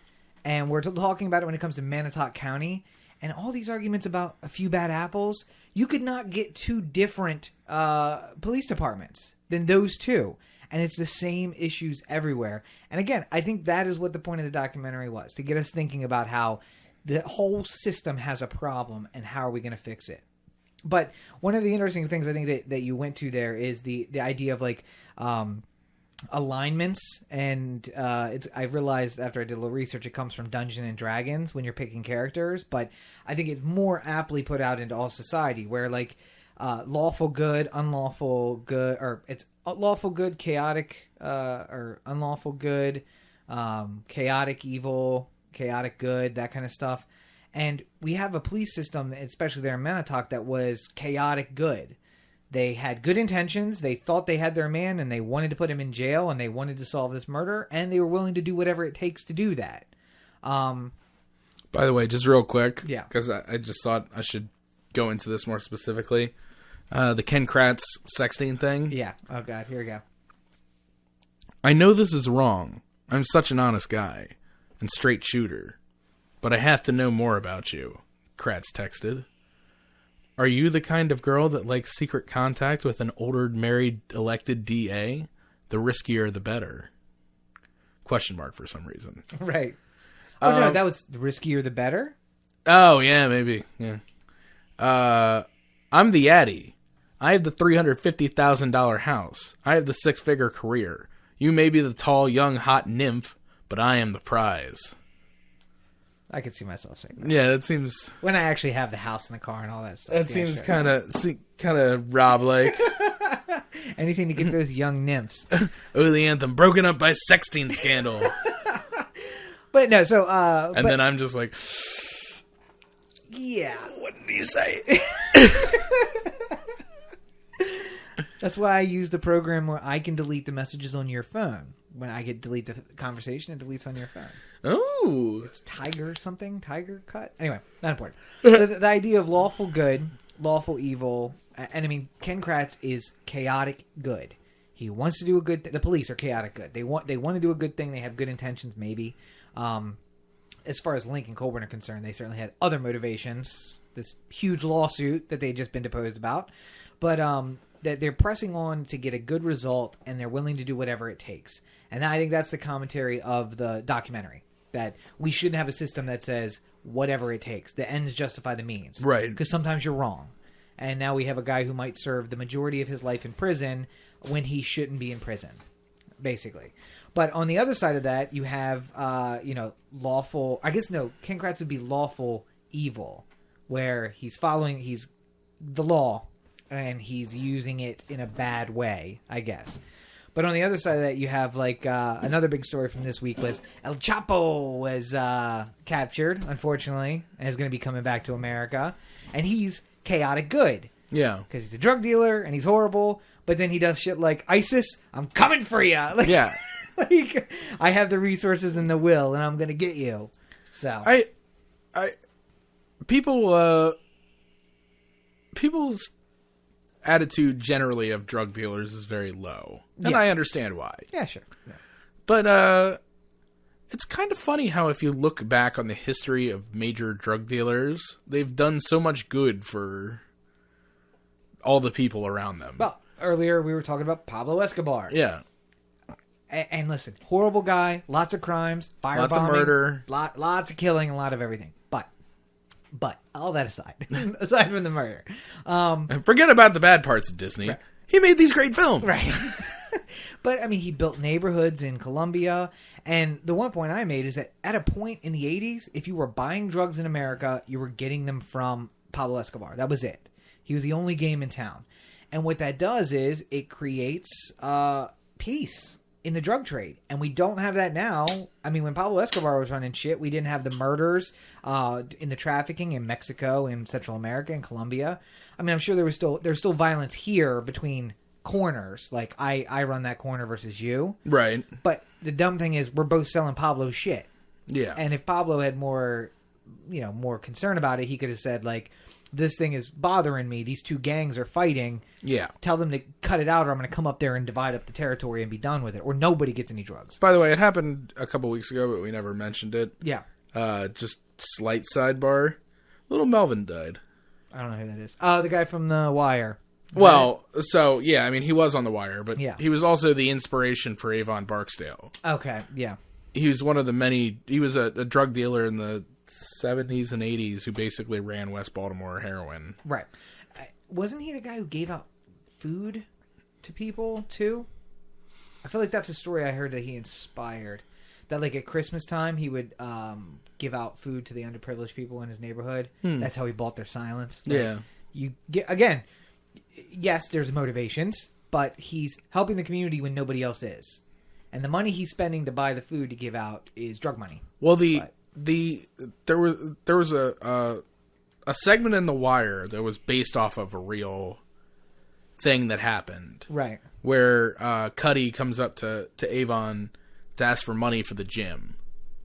and we're talking about it when it comes to Manitowoc County, and all these arguments about a few bad apples. You could not get two different police departments than those two. And it's the same issues everywhere. And again, I think that is what the point of the documentary was, to get us thinking about how the whole system has a problem and how are we going to fix it. But one of the interesting things I think that you went to there is the idea of like alignments. And I realized after I did a little research, it comes from Dungeons and Dragons when you're picking characters. But I think it's more aptly put out into all society where like lawful good, unlawful good, or it's lawful good, chaotic, or unlawful good, chaotic evil, chaotic good, that kind of stuff. And we have a police system, especially there in Manitowoc, that was chaotic good. They had good intentions. They thought they had their man, and they wanted to put him in jail, and they wanted to solve this murder, and they were willing to do whatever it takes to do that. By the way, just real quick, yeah, because I just thought I should go into this more specifically. The Ken Kratz sexting thing. Yeah. Oh, God. Here we go. I know this is wrong. I'm such an honest guy and straight shooter. But I have to know more about you, Kratz texted. Are you the kind of girl that likes secret contact with an older married elected DA? The riskier the better. Question mark for some reason. Right. Oh, no, that was the riskier the better? Oh, yeah, maybe. Yeah. I'm the Addy. I have the $350,000 house. I have the six-figure career. You may be the tall, young, hot nymph, but I am the prize. I could see myself saying that. Yeah, that seems... When I actually have the house and the car and all that stuff. That seems kind of Rob-like. Anything to get those young nymphs. Oh, the Anthem. Broken up by sexting scandal. But no, so... and then I'm just like... Yeah. What did he say? That's why I use the program where I can delete the messages on your phone. When I get delete the conversation, it deletes on your phone. Oh. It's Tiger something? Tiger Cut? Anyway, not important. So the idea of lawful good, lawful evil, and I mean, Ken Kratz is chaotic good. He wants to do a good thing. The police are chaotic good. They want to do a good thing. They have good intentions, maybe. As far as Link and Colburn are concerned, they certainly had other motivations. This huge lawsuit that they'd just been deposed about. But that they're pressing on to get a good result, and they're willing to do whatever it takes. And I think that's the commentary of the documentary, that we shouldn't have a system that says whatever it takes. The ends justify the means. Right. Because sometimes you're wrong. And now we have a guy who might serve the majority of his life in prison when he shouldn't be in prison, basically. But on the other side of that, you have, lawful... I guess, no, Ken Kratz would be lawful evil, where he's the law, and he's using it in a bad way, I guess. But on the other side of that, you have, like, another big story from this week was El Chapo was captured, unfortunately, and is going to be coming back to America. And he's chaotic good. Yeah. Because he's a drug dealer, and he's horrible, but then he does shit like, ISIS, I'm coming for you! Like, yeah. Like, I have the resources and the will, and I'm going to get you. So. People's attitude generally of drug dealers is very low. And yeah. I understand why. Yeah, sure. Yeah. But it's kind of funny how if you look back on the history of major drug dealers, they've done so much good for all the people around them. Well, earlier we were talking about Pablo Escobar. Yeah. And listen, horrible guy, lots of crimes, firebombing, lots of murder, lots of killing, a lot of everything. But all that aside, aside from the murder, and forget about the bad parts of Disney. Right. He made these great films, right? But I mean, he built neighborhoods in Colombia, and the one point I made is that at a point in the 80s, if you were buying drugs in America, you were getting them from Pablo Escobar. That was it. He was the only game in town, and what that does is it creates peace. in the drug trade. And we don't have that now. I mean, when Pablo Escobar was running shit, we didn't have the murders in the trafficking in Mexico, in Central America, and Colombia. I mean, I'm sure there's still violence here between corners. Like, I run that corner versus you. Right. But the dumb thing is we're both selling Pablo shit. Yeah. And if Pablo had more concern about it, he could have said, like, this thing is bothering me. These two gangs are fighting. Yeah. Tell them to cut it out, or I'm going to come up there and divide up the territory and be done with it. Or nobody gets any drugs. By the way, it happened a couple weeks ago, but we never mentioned it. Yeah. Just slight sidebar. Little Melvin died. I don't know who that is. Oh, the guy from The Wire. Well, so, yeah, I mean, he was on The Wire, but yeah. he was also the inspiration for Avon Barksdale. Okay, yeah. He was one of the many... He was a drug dealer in the 70s and 80s who basically ran West Baltimore heroin. Right. Wasn't he the guy who gave out food to people, too? I feel like that's a story I heard that he inspired. That, like, at Christmas time, he would give out food to the underprivileged people in his neighborhood. That's how he bought their silence. Like, yeah. You get, again, yes, there's motivations, but he's helping the community when nobody else is. And the money he's spending to buy the food to give out is drug money. Well, there was a segment in The Wire that was based off of a real thing that happened. Right. Where Cuddy comes up to Avon to ask for money for the gym.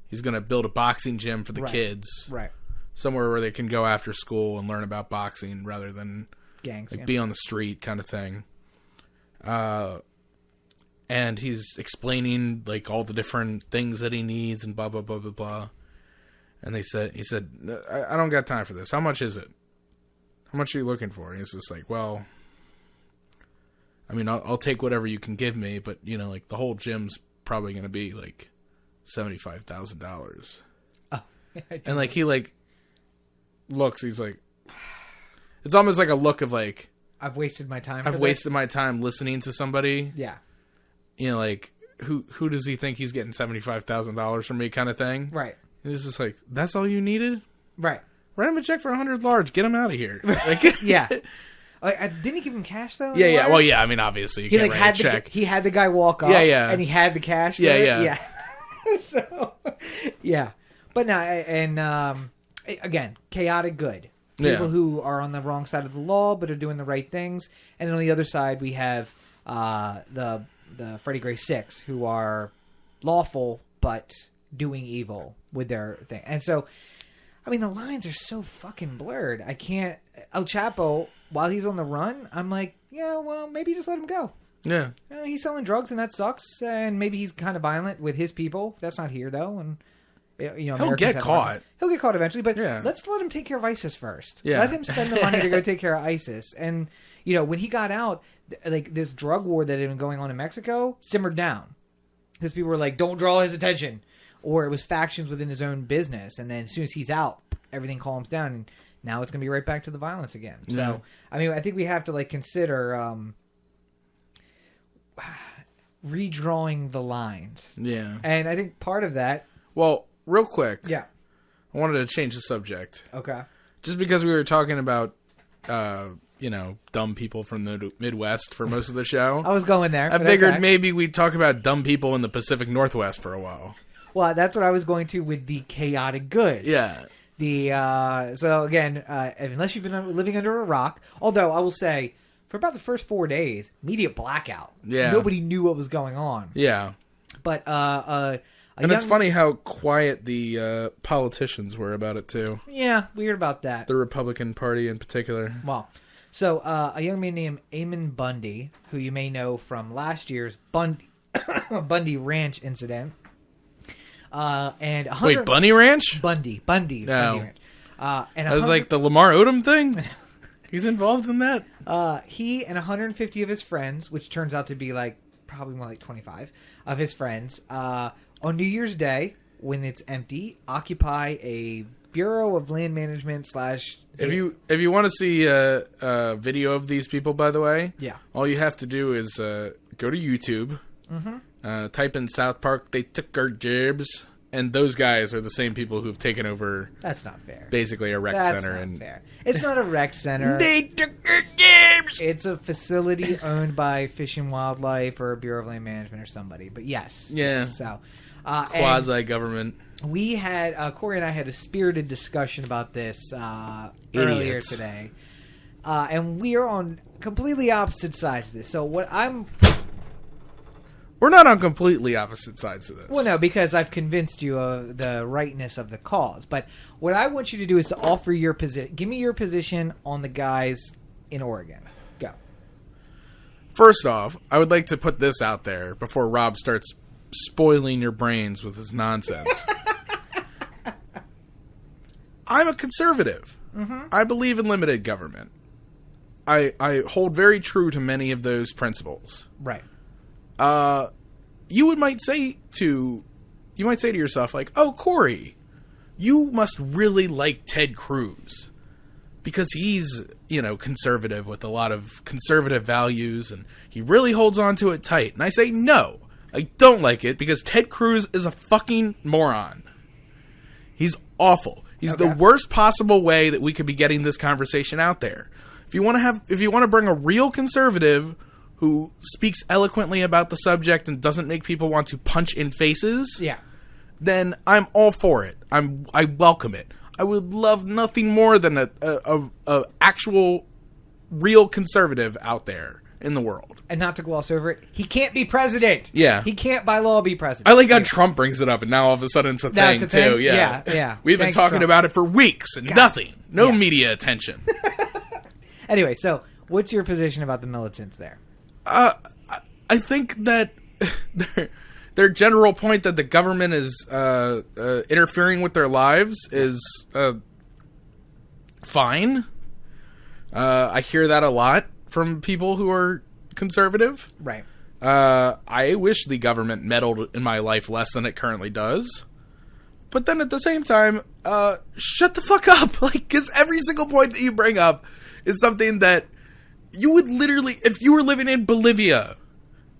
He's going to build a boxing gym for the kids. Right. Somewhere where they can go after school and learn about boxing rather than gangs, like, be on the street kind of thing. And he's explaining, like, all the different things that he needs and blah, blah, blah, blah, blah. And he said, I don't got time for this. How much is it? How much are you looking for? And he's just like, well, I mean, I'll take whatever you can give me, but, you know, like, the whole gym's probably going to be, like, $75,000. Oh, and, like, he, like, looks, he's like, it's almost like a look of, like, I've wasted my time. I've wasted my time listening to somebody. Yeah. You know, like, who does he think he's getting $75,000 from me kind of thing? Right. And it's just like, that's all you needed? Right. Write him a check for 100 large. Get him out of here. Like, yeah. Didn't he give him cash, though? Yeah, yeah. Well, yeah, I mean, obviously, you can't write a check. He had the guy walk up. Yeah, yeah. And he had the cash there. Yeah, yeah. Yeah. So, yeah. But no, and again, chaotic good. People who are on the wrong side of the law but are doing the right things. And then on the other side, we have the Freddie Gray Six, who are lawful but doing evil with their thing. And so, I mean, the lines are so fucking blurred. I can't... El Chapo, while he's on the run, I'm like, yeah, well, maybe just let him go. Yeah. He's selling drugs, and that sucks. And maybe he's kind of violent with his people. That's not here, though. And you know, he'll get caught. He'll get caught eventually, but let's let him take care of ISIS first. Yeah. Let him spend the money to go take care of ISIS. And, you know, when he got out, like, this drug war that had been going on in Mexico simmered down. Because people were like, don't draw his attention. Or it was factions within his own business. And then as soon as he's out, everything calms down. And now it's going to be right back to the violence again. So, I mean, I think we have to, like, consider redrawing the lines. Yeah. And I think part of that... Well, real quick. Yeah. I wanted to change the subject. Okay. Just because we were talking about, you know, dumb people from the Midwest for most of the show. I was going there. I figured maybe we'd talk about dumb people in the Pacific Northwest for a while. Well, that's what I was going to with the chaotic good. Yeah. So again, unless you've been living under a rock, although I will say, for about the first 4 days, media blackout. Yeah. Nobody knew what was going on. Yeah. But and it's funny how quiet the politicians were about it too. Yeah, weird about that. The Republican Party in particular. Well, so a young man named Eamon Bundy, who you may know from last year's Bundy Ranch incident. Wait, Bunny Ranch? Bundy. No. Bundy Ranch. And that was like the Lamar Odom thing? He's involved in that? He and 150 of his friends, which turns out to be like probably more like 25 of his friends, on New Year's Day, when it's empty, occupy a Bureau of Land Management / If you want to see a video of these people, by the way, all you have to do is go to YouTube, type in South Park, they took our jibs, and those guys are the same people who've taken over. That's not fair. Basically a rec center. That's not fair. It's not a rec center. They took our jibs. It's a facility owned by Fish and Wildlife or Bureau of Land Management or somebody. But yes. Yeah. So, quasi-government. We had, Cory and I had a spirited discussion about this earlier today. And we are on completely opposite sides of this. So we're not on completely opposite sides of this. Well, no, because I've convinced you of the rightness of the cause. But what I want you to do is to offer your position. Give me your position on the guys in Oregon. Go. First off, I would like to put this out there before Rob starts spoiling your brains with his nonsense. I'm a conservative. Mm-hmm. I believe in limited government. I hold very true to many of those principles. Right. You might say to yourself, like, oh, Cory, you must really like Ted Cruz because he's, conservative with a lot of conservative values and he really holds on to it tight. And I say, no, I don't like it because Ted Cruz is a fucking moron. He's awful. He's the worst possible way that we could be getting this conversation out there. If you want to bring a real conservative who speaks eloquently about the subject and doesn't make people want to punch in faces, then I'm all for it. I welcome it. I would love nothing more than a actual real conservative out there in the world. And not to gloss over it, he can't be president. Yeah. He can't by law be president. I like how Trump brings it up and now all of a sudden it's a thing too. Yeah. We've been talking about it for weeks and nothing. No media attention. Anyway, so what's your position about the militants there? I think that their general point that the government is interfering with their lives is fine. I hear that a lot from people who are conservative. Right. I wish the government meddled in my life less than it currently does. But then at the same time, shut the fuck up. Because every single point that you bring up is something that you would literally, if you were living in Bolivia,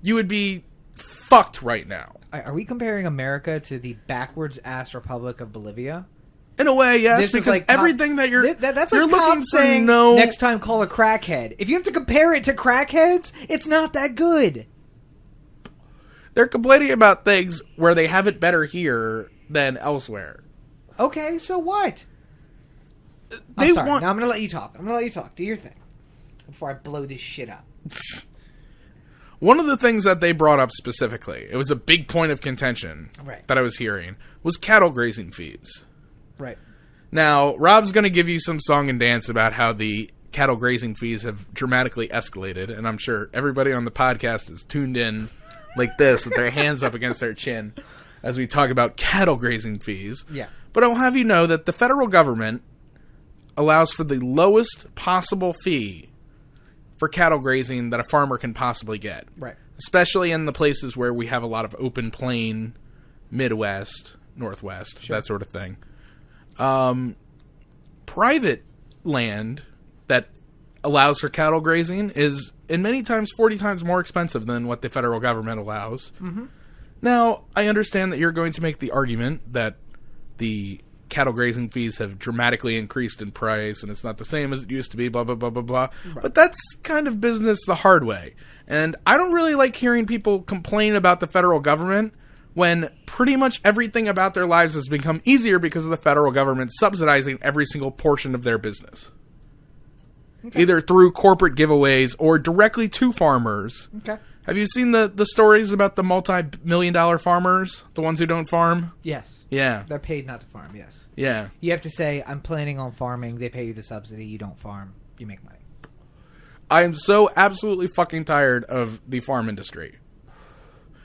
you would be fucked right now. Are we comparing America to the backwards-ass Republic of Bolivia? In a way, yes, because everything that that's you're like looking for saying, next time call a crackhead. If you have to compare it to crackheads, it's not that good. They're complaining about things where they have it better here than elsewhere. Okay, so what? I'm sorry. Now I'm going to let you talk. Do your thing before I blow this shit up. One of the things that they brought up specifically, it was a big point of contention that I was hearing, was cattle grazing fees. Right. Now, Rob's going to give you some song and dance about how the cattle grazing fees have dramatically escalated, and I'm sure everybody on the podcast is tuned in like this with their hands up against their chin as we talk about cattle grazing fees. Yeah. But I'll have you know that the federal government allows for the lowest possible fee for cattle grazing that a farmer can possibly get. Right. Especially in the places where we have a lot of open plain, Midwest, Northwest, that sort of thing. Private land that allows for cattle grazing is, in many times, 40 times more expensive than what the federal government allows. Mm-hmm. Now, I understand that you're going to make the argument that the cattle grazing fees have dramatically increased in price and it's not the same as it used to be, blah, blah, blah, blah, blah. Right. But that's kind of business the hard way. And I don't really like hearing people complain about the federal government when pretty much everything about their lives has become easier because of the federal government subsidizing every single portion of their business. Okay. Either through corporate giveaways or directly to farmers. Okay. Have you seen the stories about the multi-million-dollar farmers? The ones who don't farm? Yes. Yeah. They're paid not to farm, yes. Yeah. You have to say, I'm planning on farming. They pay you the subsidy. You don't farm. You make money. I am so absolutely fucking tired of the farm industry.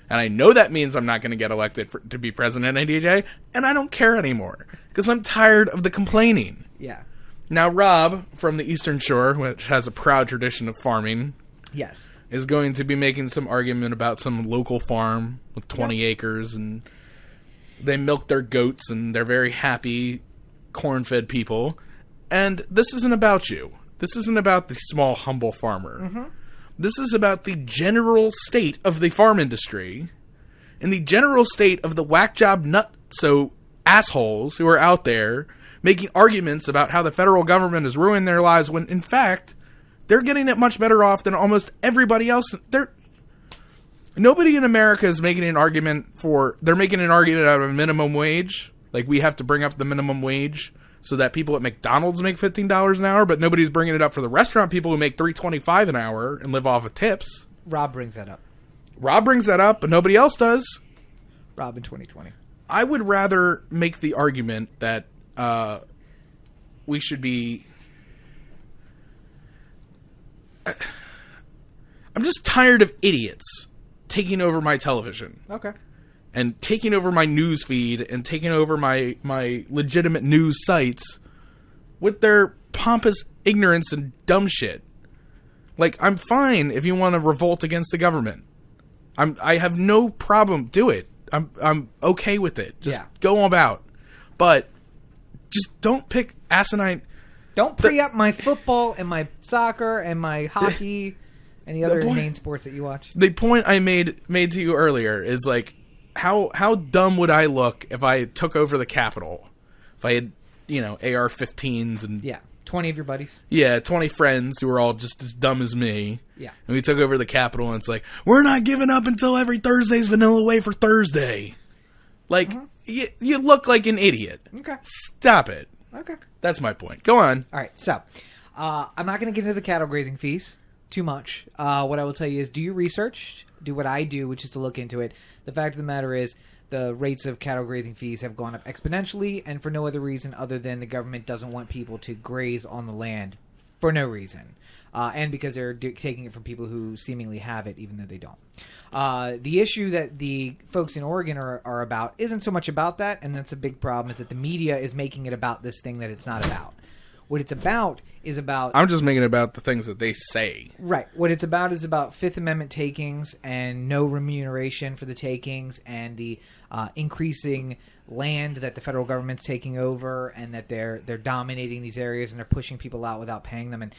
And I know that means I'm not going to get elected to be president of DJ, and I don't care anymore. Because I'm tired of the complaining. Yeah. Now, Rob, from the Eastern Shore, which has a proud tradition of farming... Yes. ...is going to be making some argument about some local farm with 20 acres, and they milk their goats, and they're very happy, corn-fed people. And this isn't about you. This isn't about the small, humble farmer. Mm-hmm. This is about the general state of the farm industry and the general state of the whack job nutso assholes who are out there making arguments about how the federal government is ruining their lives when, in fact, they're getting it much better off than almost everybody else. Nobody in America is making an argument they're making an argument out of a minimum wage. Like, we have to bring up the minimum wage so that people at McDonald's make $15 an hour, but nobody's bringing it up for the restaurant people who make $3.25 an hour and live off of tips. Rob brings that up. But nobody else does. Rob in 2020. I would rather make the argument that we should be... I'm just tired of idiots taking over my television. Okay. And taking over my news feed and taking over my legitimate news sites with their pompous ignorance and dumb shit. Like, I'm fine if you want to revolt against the government. I have no problem. Do it. I'm okay with it. Just go about. But just don't pick asinine. Don't pre-up my football and my soccer and my hockey and the other inane sports that you watch. The point I made to you earlier is, like, how dumb would I look if I took over the Capitol? If I had, AR-15s and... Yeah, 20 of your buddies. Yeah, 20 friends who were all just as dumb as me. Yeah. And we took over the Capitol, and it's like, we're not giving up until every Thursday's Vanilla Wafer Thursday. Like, you look like an idiot. Okay. Stop it. Okay. That's my point. Go on. All right, so I'm not going to get into the cattle grazing fees too much. What I will tell you is do your research, do what I do, which is to look into it. The fact of the matter is the rates of cattle grazing fees have gone up exponentially, and for no other reason other than the government doesn't want people to graze on the land for no reason. And because they're taking it from people who seemingly have it, even though they don't. The issue that the folks in Oregon are about isn't so much about that, and that's a big problem, is that the media is making it about this thing that it's not about. What it's about is about... I'm just making it about the things that they say. Right. What it's about is about Fifth Amendment takings and no remuneration for the takings and the increasing land that the federal government's taking over, and that they're dominating these areas and they're pushing people out without paying them. And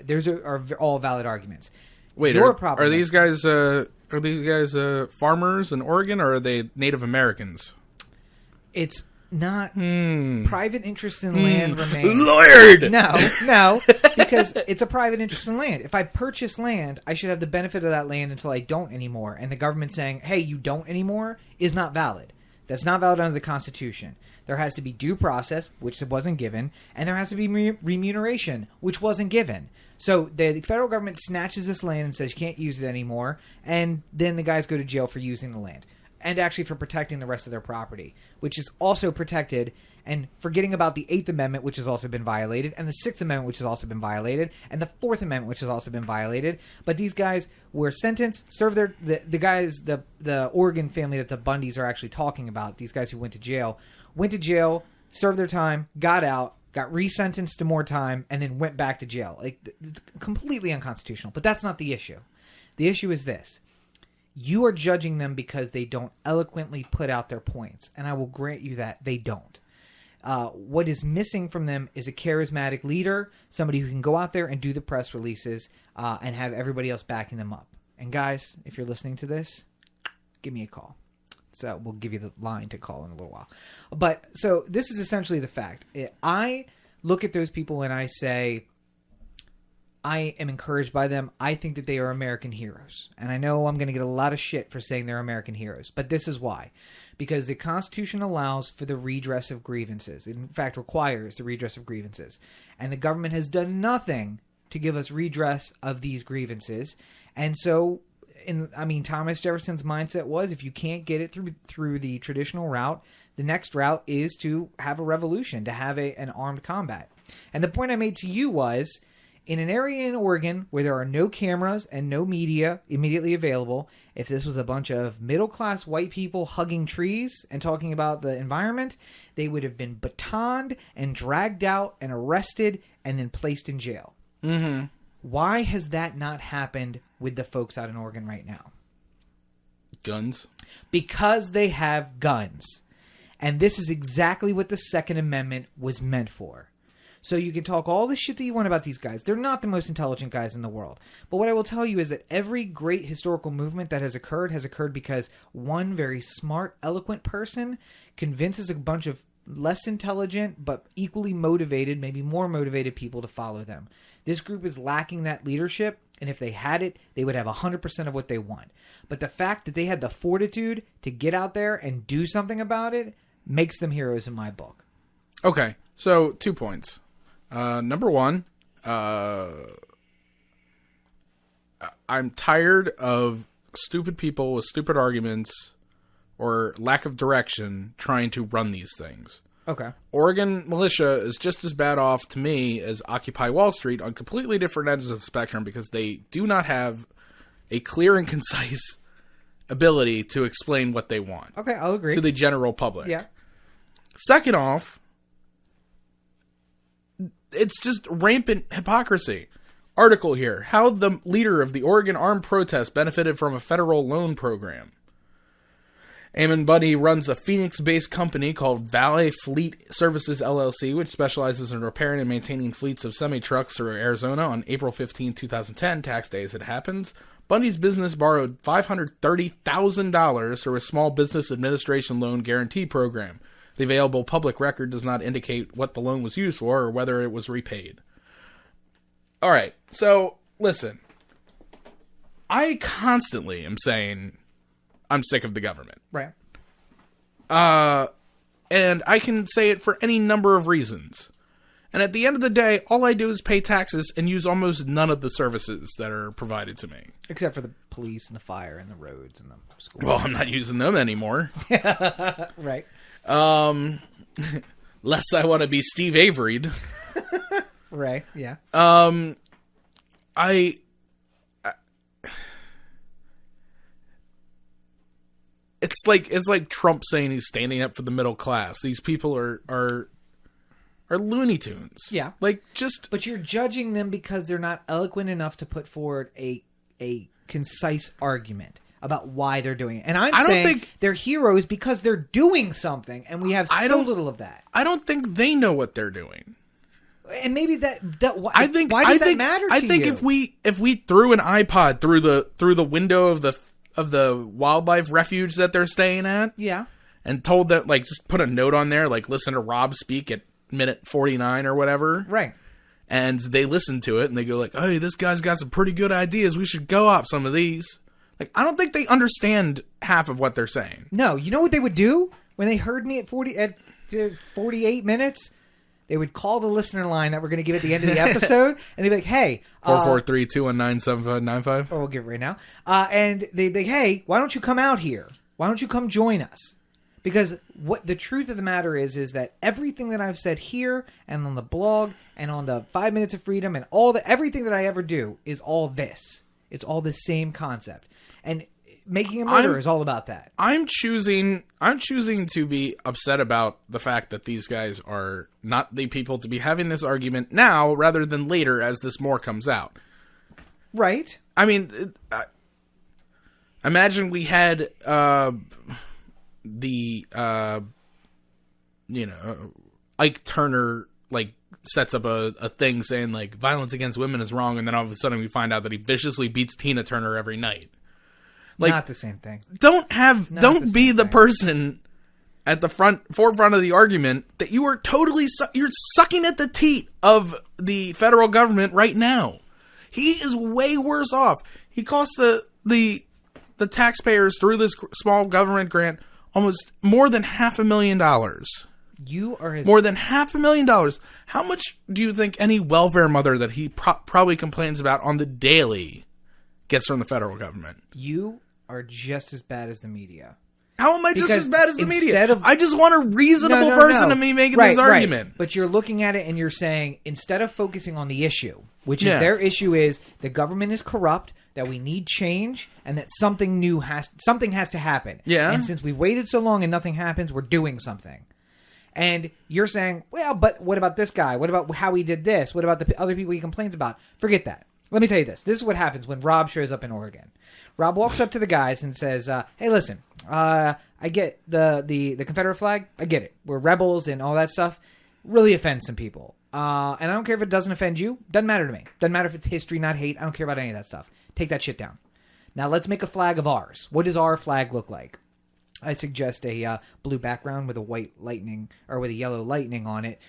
those are all valid arguments. Wait, are these guys farmers in Oregon, or are they Native Americans? It's not private interest in land remains. Lord! No, because it's a private interest in land. If I purchase land, I should have the benefit of that land until I don't anymore. And the government saying, hey, you don't anymore, is not valid. That's not valid under the Constitution. There has to be due process, which wasn't given, and there has to be remuneration, which wasn't given. So the federal government snatches this land and says you can't use it anymore, and then the guys go to jail for using the land. And actually for protecting the rest of their property, which is also protected, and forgetting about the 8th Amendment, which has also been violated, and the 6th Amendment, which has also been violated, and the 4th Amendment, which has also been violated. But these guys were sentenced, served the Oregon family that the Bundys are actually talking about, these guys who went to jail, served their time, got out, got resentenced to more time, and then went back to jail. Like, it's completely unconstitutional. But that's not the issue. The issue is this. You are judging them because they don't eloquently put out their points. And I will grant you that they don't. What is missing from them is a charismatic leader, somebody who can go out there and do the press releases and have everybody else backing them up. And guys, if you're listening to this, give me a call. So we'll give you the line to call in a little while. But so this is essentially the fact. I look at those people and I say, I am encouraged by them. I think that they are American heroes. And I know I'm going to get a lot of shit for saying they're American heroes. But this is why. Because the Constitution allows for the redress of grievances. It, in fact, requires the redress of grievances. And the government has done nothing to give us redress of these grievances. And so, Thomas Jefferson's mindset was, if you can't get it through the traditional route, the next route is to have a revolution, to have an armed combat. And the point I made to you was, in an area in Oregon where there are no cameras and no media immediately available, if this was a bunch of middle-class white people hugging trees and talking about the environment, they would have been batoned and dragged out and arrested and then placed in jail. Mm-hmm. Why has that not happened with the folks out in Oregon right now? Guns? Because they have guns. And this is exactly what the Second Amendment was meant for. So you can talk all the shit that you want about these guys. They're not the most intelligent guys in the world. But what I will tell you is that every great historical movement that has occurred because one very smart, eloquent person convinces a bunch of less intelligent, but equally motivated, maybe more motivated people to follow them. This group is lacking that leadership, and if they had it, they would have 100% of what they want. But the fact that they had the fortitude to get out there and do something about it makes them heroes in my book. Okay, so 2 points. Number one, I'm tired of stupid people with stupid arguments or lack of direction trying to run these things. Okay. Oregon Militia is just as bad off to me as Occupy Wall Street on completely different ends of the spectrum because they do not have a clear and concise ability to explain what they want. Okay, I'll agree. To the general public. Yeah. Second off, it's just rampant hypocrisy. Article here. How the leader of the Oregon armed protest benefited from a federal loan program. Eamon Buddy runs a Phoenix-based company called Valet Fleet Services LLC, which specializes in repairing and maintaining fleets of semi-trucks through Arizona. On April 15, 2010, tax day as it happens, Bundy's business borrowed $530,000 through a small business administration loan guarantee program. The available public record does not indicate what the loan was used for or whether it was repaid. All right, so listen. I constantly am saying I'm sick of the government. Right. And I can say it for any number of reasons. And at the end of the day, all I do is pay taxes and use almost none of the services that are provided to me. Except for the police and the fire and the roads and the schools. Well, I'm not using them anymore. Right. Less I want to be Steve Avery'd. Right, yeah. It's like Trump saying he's standing up for the middle class. These people are Looney Tunes. Yeah. But you're judging them because they're not eloquent enough to put forward a concise argument about why they're doing it. And I don't think they're heroes because they're doing something, and we have so little of that. I don't think they know what they're doing. And maybe why does that matter to you? I think if we threw an iPod through the window of the wildlife refuge that they're staying at, yeah, and told that, like, just put a note on there, like, listen to Rob speak at minute 49 or whatever, right? And they listen to it and they go like, hey, this guy's got some pretty good ideas. We should go up some of these. Like, I don't think they understand half of what they're saying. No, you know what they would do when they heard me at 48 minutes? They would call the listener line that we're going to give at the end of the episode, and they'd be like, hey... 443-219-7595. Or we'll give it right now. And they'd be like, hey, why don't you come out here? Why don't you come join us? Because what the truth of the matter is that everything that I've said here and on the blog and on the 5 Minutes of Freedom and everything that I ever do is all this. It's all the same concept. And making a murderer is all about that. I'm choosing to be upset about the fact that these guys are not the people to be having this argument now rather than later as this more comes out. Right. I mean, imagine we had Ike Turner, like, sets up a thing saying, like, violence against women is wrong, and then all of a sudden we find out that he viciously beats Tina Turner every night. Like, not the same thing. Don't be the person at the forefront of the argument that you are you're sucking at the teat of the federal government right now. He is way worse off. He costs the taxpayers through this small government grant almost more than $500,000. You are more than $500,000. How much do you think any welfare mother that he probably complains about on the daily gets from the federal government? You are just as bad as the media. How am I just as bad as the media? I just want a reasonable person to me making this argument. Right. But you're looking at it and you're saying, instead of focusing on the issue, which is their issue is the government is corrupt, that we need change, and that something has to happen. Yeah. And since we've waited so long and nothing happens, we're doing something. And you're saying, well, but what about this guy? What about how he did this? What about the other people he complains about? Forget that. Let me tell you this. This is what happens when Rob shows up in Oregon. Rob walks up to the guys and says, hey, listen, I get the Confederate flag. I get it. We're rebels and all that stuff. Really offends some people. And I don't care if it doesn't offend you. Doesn't matter to me. Doesn't matter if it's history, not hate. I don't care about any of that stuff. Take that shit down. Now let's make a flag of ours. What does our flag look like? I suggest a blue background with a white lightning or with a yellow lightning on it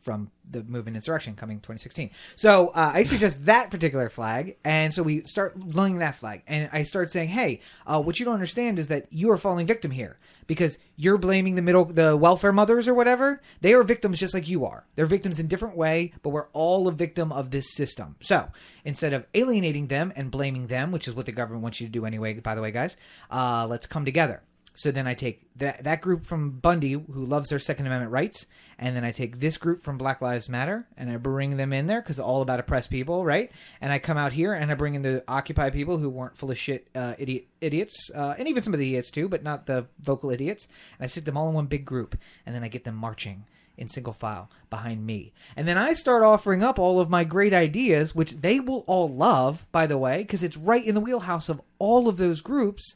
from the movement Insurrection coming 2016. So I suggest that particular flag. And so we start learning that flag. And I start saying, hey, what you don't understand is that you are falling victim here because you're blaming the welfare mothers or whatever. They are victims just like you are. They're victims in a different way, but we're all a victim of this system. So instead of alienating them and blaming them, which is what the government wants you to do anyway, by the way, guys, let's come together. So then I take that group from Bundy, who loves their Second Amendment rights, and then I take this group from Black Lives Matter, and I bring them in there because it's all about oppressed people, right? And I come out here and I bring in the Occupy people who weren't full of shit idiots, and even some of the idiots too, but not the vocal idiots. And I sit them all in one big group, and then I get them marching in single file behind me. And then I start offering up all of my great ideas, which they will all love, by the way, because it's right in the wheelhouse of all of those groups.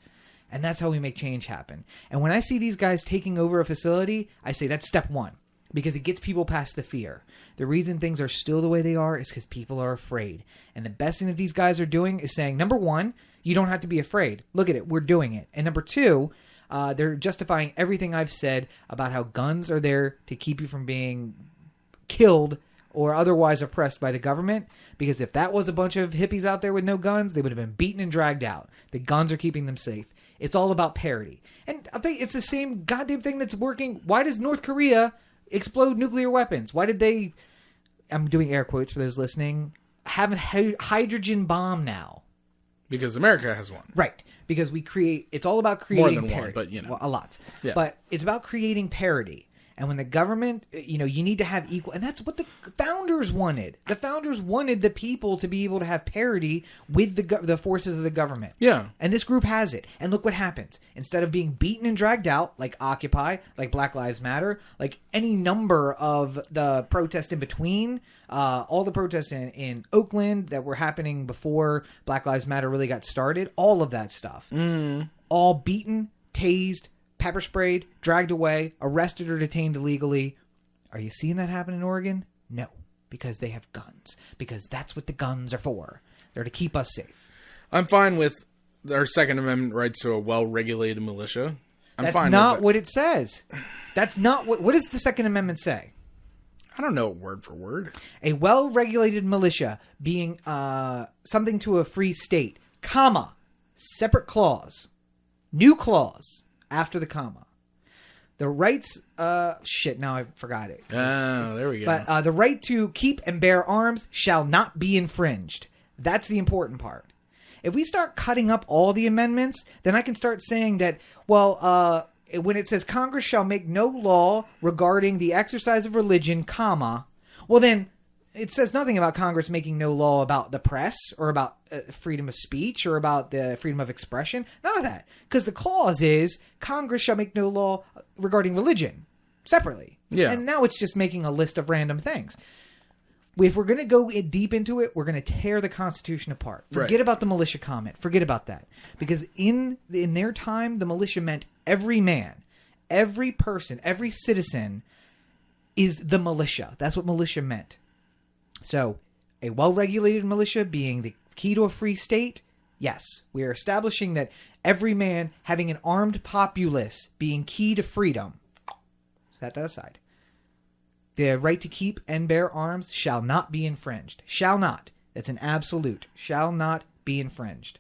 And that's how we make change happen. And when I see these guys taking over a facility, I say that's step one, because it gets people past the fear. The reason things are still the way they are is because people are afraid. And the best thing that these guys are doing is saying, number one, you don't have to be afraid. Look at it. We're doing it. And number two, they're justifying everything I've said about how guns are there to keep you from being killed or otherwise oppressed by the government. Because if that was a bunch of hippies out there with no guns, they would have been beaten and dragged out. The guns are keeping them safe. It's all about parity. And I'll tell you, it's the same goddamn thing that's working. Why does North Korea explode nuclear weapons? Why did they, I'm doing air quotes for those listening, have a hydrogen bomb now? Because America has one. Right. Because it's all about creating more than parity. One, but you know. Well, a lot. Yeah. But it's about creating parity. And when the government, you need to have equal, and that's what the founders wanted. The founders wanted the people to be able to have parity with the forces of the government. Yeah. And this group has it. And look what happens. Instead of being beaten and dragged out, like Occupy, like Black Lives Matter, like any number of the protests in between, all the protests in Oakland that were happening before Black Lives Matter really got started, all of that stuff. All beaten, tased, pepper sprayed, dragged away, arrested or detained illegally. Are you seeing that happen in Oregon? No, because they have guns. Because that's what the guns are for. They're to keep us safe. I'm fine with our Second Amendment rights to a well-regulated militia. That's not what it says. That's not what does the Second Amendment say? I don't know word for word. A well-regulated militia being something to a free state, comma, separate clause, new clause, after the comma. The rights, now I forgot it. Oh, there we go. But the right to keep and bear arms shall not be infringed. That's the important part. If we start cutting up all the amendments, then I can start saying that, well, when it says Congress shall make no law regarding the exercise of religion, comma, well then, it says nothing about Congress making no law about the press or about freedom of speech or about the freedom of expression. None of that. Because the clause is Congress shall make no law regarding religion separately. Yeah. And now it's just making a list of random things. If we're going to go deep into it, we're going to tear the Constitution apart. Forget about the militia comment. Forget about that. Because in their time, the militia meant every man, every person, every citizen is the militia. That's what militia meant. So, a well-regulated militia being the key to a free state, yes. We are establishing that every man having an armed populace being key to freedom. Set that aside. The right to keep and bear arms shall not be infringed. Shall not. That's an absolute. Shall not be infringed.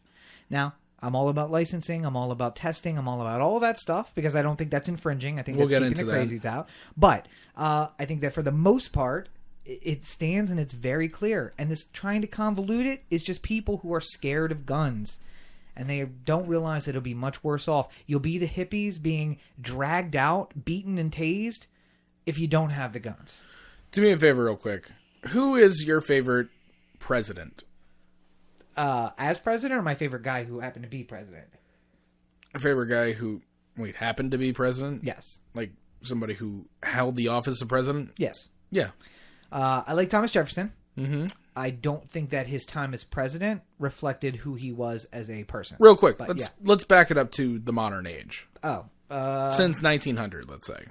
Now, I'm all about licensing. I'm all about testing. I'm all about all that stuff because I don't think that's infringing. I think that's keeping the crazies out. But I think that for the most part, it stands and it's very clear. And this trying to convolute it is just people who are scared of guns. And they don't realize that it'll be much worse off. You'll be the hippies being dragged out, beaten and tased if you don't have the guns. Do me a favor real quick. Who is your favorite president? As president or my favorite guy who happened to be president? A favorite guy who, happened to be president? Yes. Like somebody who held the office of president? Yes. Yeah. I like Thomas Jefferson. Mm-hmm. I don't think that his time as president reflected who he was as a person. Real quick, let's back it up to the modern age. Oh. Since 1900, let's say.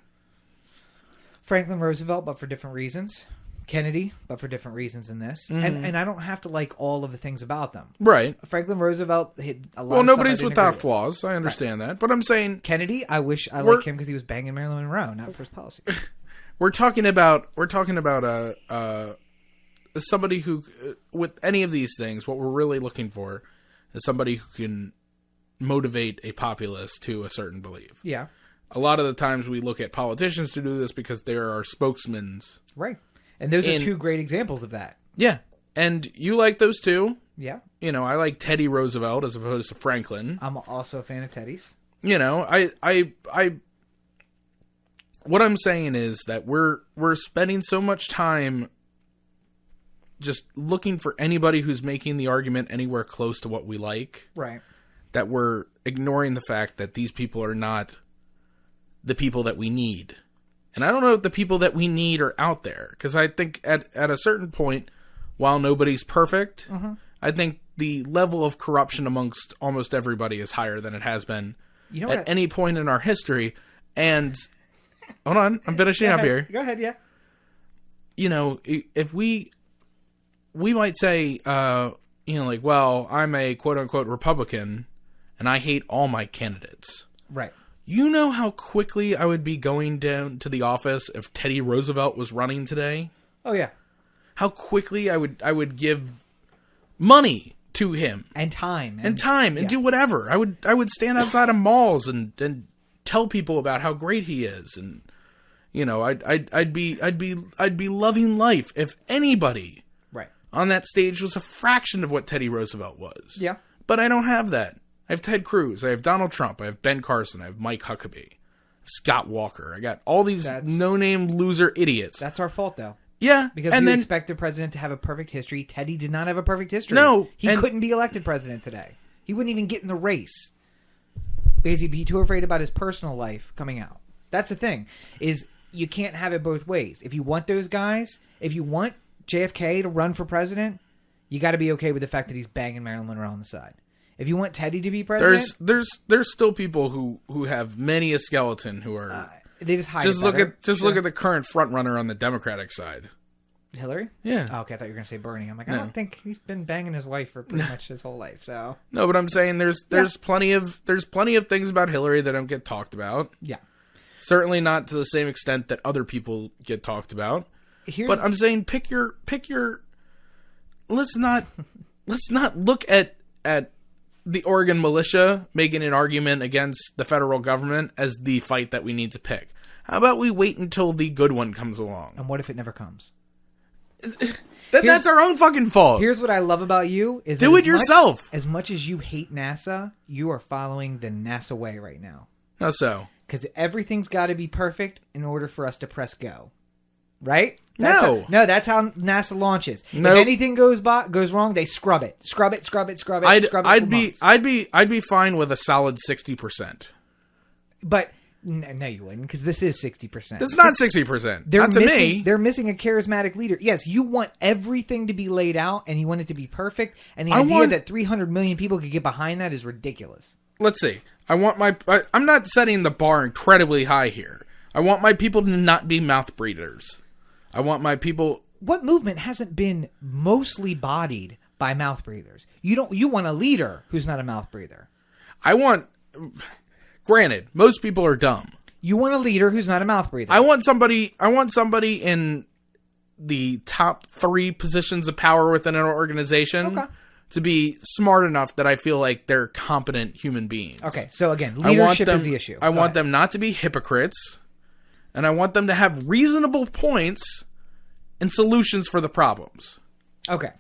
Franklin Roosevelt, but for different reasons. Kennedy, but for different reasons in this. And I don't have to like all of the things about them. Right. Franklin Roosevelt hit a lot of stuff. Well, nobody's without flaws. I understand that. But I'm saying... Kennedy, I wish I liked him because he was banging Marilyn Monroe, not for his policy. We're talking about somebody who, with any of these things, what we're really looking for is somebody who can motivate a populace to a certain belief. Yeah. A lot of the times we look at politicians to do this because they're our spokesmen. Right. And those are two great examples of that. Yeah. And you like those too. Yeah. You know, I like Teddy Roosevelt as opposed to Franklin. I'm also a fan of Teddy's. You know, I what I'm saying is that we're spending so much time just looking for anybody who's making the argument anywhere close to what we like. Right. That we're ignoring the fact that these people are not the people that we need. And I don't know if the people that we need are out there. Because I think at a certain point, while nobody's perfect, I think the level of corruption amongst almost everybody is higher than it has been at any point in our history. And, hold on, I'm finishing up here. Go ahead, yeah. You know, if we might say, like, well, I'm a quote-unquote Republican, and I hate all my candidates. Right. You know how quickly I would be going down to the office if Teddy Roosevelt was running today? Oh, yeah. How quickly I would give money to him. And time. And do whatever. I would stand outside of malls and tell people about how great he is. And, you know, I'd be loving life if anybody on that stage was a fraction of what Teddy Roosevelt was. Yeah. But I don't have that. I have Ted Cruz. I have Donald Trump. I have Ben Carson. I have Mike Huckabee. Scott Walker. I got all these no-name loser idiots. That's our fault, though. Yeah. Because we expect the president to have a perfect history. Teddy did not have a perfect history. No. He couldn't be elected president today. He wouldn't even get in the race. Because he'd be too afraid about his personal life coming out. That's the thing. Is you can't have it both ways. If you want those guys, if you want JFK to run for president, you got to be okay with the fact that he's banging Marilyn Monroe on the side. If you want Teddy to be president, there's still people who have many a skeleton who are they just hide. Look at the current front runner on the Democratic side. Hillary? Yeah. Oh, okay, I thought you were going to say Bernie. I'm like, I don't think he's been banging his wife for pretty much his whole life. So no, but I'm saying there's plenty of things about Hillary that don't get talked about. Yeah. Certainly not to the same extent that other people get talked about. But I'm saying pick your. Let's not look at the Oregon Militia making an argument against the federal government as the fight that we need to pick. How about we wait until the good one comes along? And what if it never comes? That's our own fucking fault. Here's what I love about you: is do it yourself. As much as you hate NASA, you are following the NASA way right now. How so? Because everything's got to be perfect in order for us to press go. Right? No, that's how NASA launches. Nope. If anything goes wrong, they scrub it. I'd be fine with a solid 60%. But no, you wouldn't, because this is 60%. It's not 60%. Not to me. They're missing a charismatic leader. Yes, you want everything to be laid out, and you want it to be perfect. And the idea that 300 million people could get behind that is ridiculous. Let's see. I'm not setting the bar incredibly high here. I want my people to not be mouth breathers. I want my people... What movement hasn't been mostly bodied by mouth breathers? You want a leader who's not a mouth breather. Granted, most people are dumb. You want a leader who's not a mouth breather. I want somebody in the top 3 positions of power within an organization to be smart enough that I feel like they're competent human beings. Okay, so again, leadership is the issue. I want them not to be hypocrites. And I want them to have reasonable points and solutions for the problems. Okay.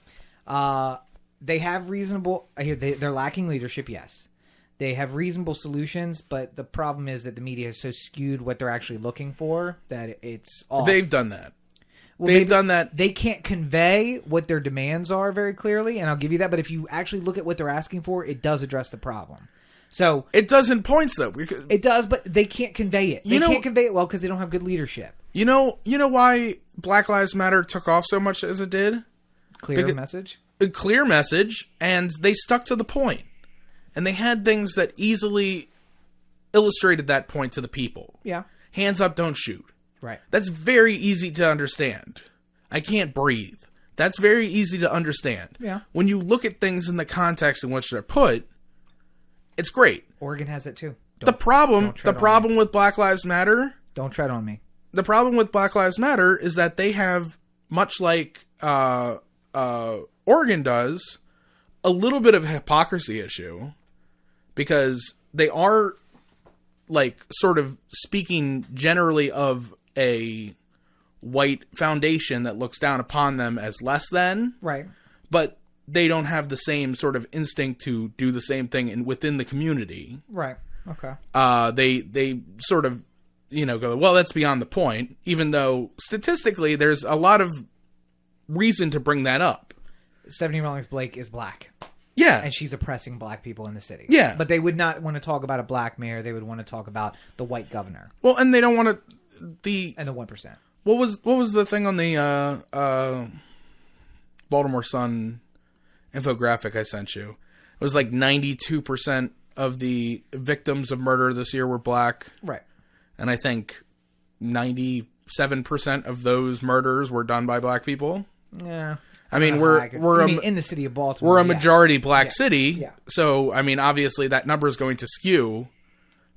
They have reasonable... They're lacking leadership, yes. They have reasonable solutions, but the problem is that the media has so skewed what they're actually looking for that it's off. They've done that. Well, they've done that. They can't convey what their demands are very clearly, and I'll give you that. But if you actually look at what they're asking for, it does address the problem. So it does in points, though. It does, but they can't convey it. They can't convey it well because they don't have good leadership. You know why Black Lives Matter took off so much as it did? Clear message? A clear message, and they stuck to the point. And they had things that easily illustrated that point to the people. Yeah. Hands up, don't shoot. Right. That's very easy to understand. I can't breathe. That's very easy to understand. Yeah. When you look at things in the context in which they're put, it's great. Oregon has it too. The problem with Black Lives Matter... Don't tread on me. The problem with Black Lives Matter is that they have, much like Oregon does, a little bit of a hypocrisy issue, because they are, like, sort of speaking generally of a white foundation that looks down upon them as less than. Right. But they don't have the same sort of instinct to do the same thing within the community. Right. Okay. They sort of, go, well, that's beyond the point, even though statistically there's a lot of reason to bring that up. Stephanie Rawlings-Blake is black. Yeah. And she's oppressing black people in the city. Yeah. But they would not want to talk about a black mayor. They would want to talk about the white governor. Well, and they don't want to... And the 1%. What was the thing on the Baltimore Sun infographic I sent you? It was like 92% of the victims of murder this year were black. Right. And I think 97% of those murders were done by black people. Yeah. I mean, in the city of Baltimore. We're a majority black city. Yeah. So, I mean, obviously that number is going to skew,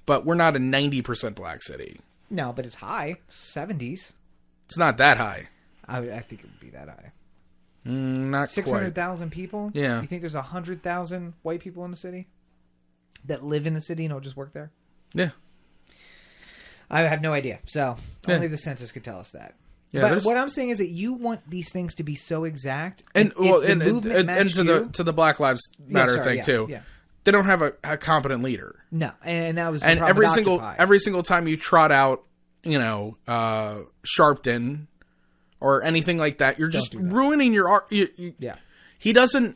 but we're not a 90% black city. No, but it's high. 70s. It's not that high. I think it would be that high. Not 600,000 people? Yeah. You think there's 100,000 white people in the city that live in the city and don't just work there? Yeah. I have no idea. So only the census could tell us that. Yeah, but what I'm saying is that you want these things to be so exact, and to the Black Lives Matter thing too. Yeah. They don't have a competent leader. No, and that was every single time you trot out, Sharpton or anything like that, you're just ruining your art. Yeah, he doesn't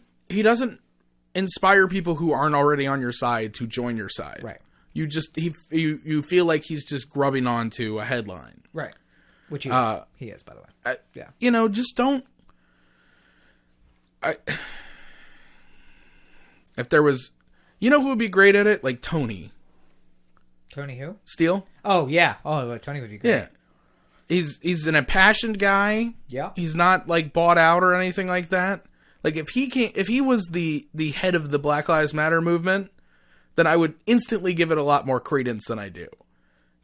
inspire people who aren't already on your side to join your side. Right. You feel like he's just grubbing onto a headline. Right. Which he is, by the way. Yeah. Just don't. If there was, who would be great at it? Like Tony. Tony who? Steele. Oh yeah. Oh, Tony would be great. Yeah. He's an impassioned guy. Yeah. He's not like bought out or anything like that. Like if he was the head of the Black Lives Matter movement, then I would instantly give it a lot more credence than I do.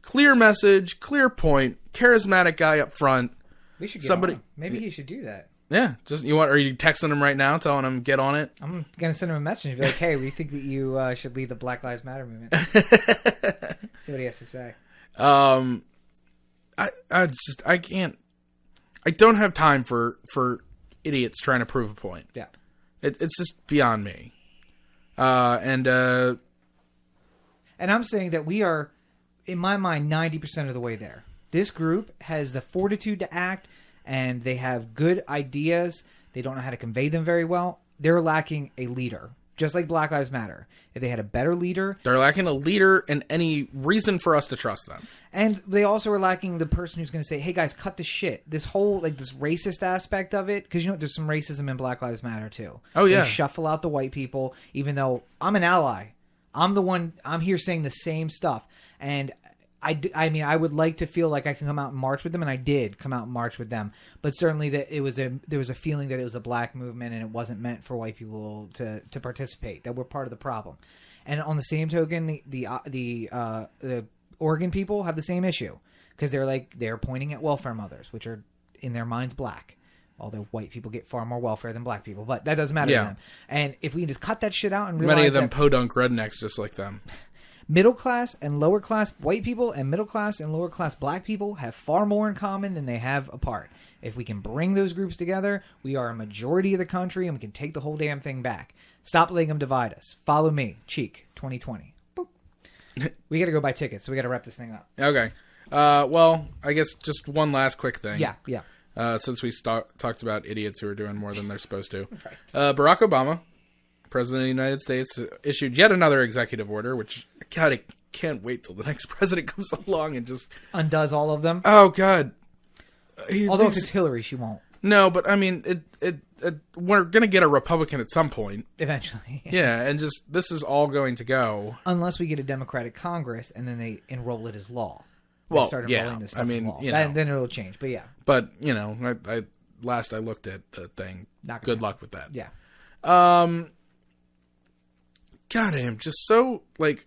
Clear message, clear point, charismatic guy up front. We should get on him. Maybe he should do that. Yeah. Are you texting him right now, telling him get on it? I'm gonna send him a message and be like, "Hey, we think that you should lead the Black Lives Matter movement." See what he has to say. I can't. I don't have time for idiots trying to prove a point. Yeah. It's just beyond me. And I'm saying that we are, in my mind, 90% of the way there. This group has the fortitude to act, and they have good ideas. They don't know how to convey them very well. They're lacking a leader, just like Black Lives Matter. If they had a better leader... They're lacking a leader and any reason for us to trust them. And they also are lacking the person who's going to say, hey, guys, cut the shit. This whole, this racist aspect of it, because, there's some racism in Black Lives Matter, too. Oh, yeah. They shuffle out the white people, even though I'm an ally. I'm here saying the same stuff. And I mean, I would like to feel like I can come out and march with them, and I did come out and march with them. But certainly that there was a feeling that it was a black movement and it wasn't meant for white people to participate, that we're part of the problem. And on the same token, the Oregon people have the same issue, because they're pointing at welfare mothers, which are in their minds black. Although white people get far more welfare than black people, but that doesn't matter to them. And if we can just cut that shit out and realize many of them podunk rednecks just like them. Middle class and lower class white people and middle class and lower class black people have far more in common than they have apart. If we can bring those groups together, we are a majority of the country, and we can take the whole damn thing back. Stop letting them divide us. Follow me. Cheek 2020. Boop. We got to go buy tickets, so we got to wrap this thing up. Okay. Well, I guess just one last quick thing. Yeah. Since we talked about idiots who are doing more than they're supposed to. Right. Barack Obama, President of the United States, issued yet another executive order, which, God, I can't wait till the next president comes along and just... undoes all of them? Oh, God. Although if it's Hillary, she won't. No, but, I mean, we're going to get a Republican at some point. Eventually. Yeah, and just, this is all going to go. Unless we get a Democratic Congress, and then they enroll it as law. Well, start yeah. enrolling this stuff I mean, as law. then it'll change, but yeah. But, last I looked at the thing. Good luck with that. Yeah. God damn, just so, like,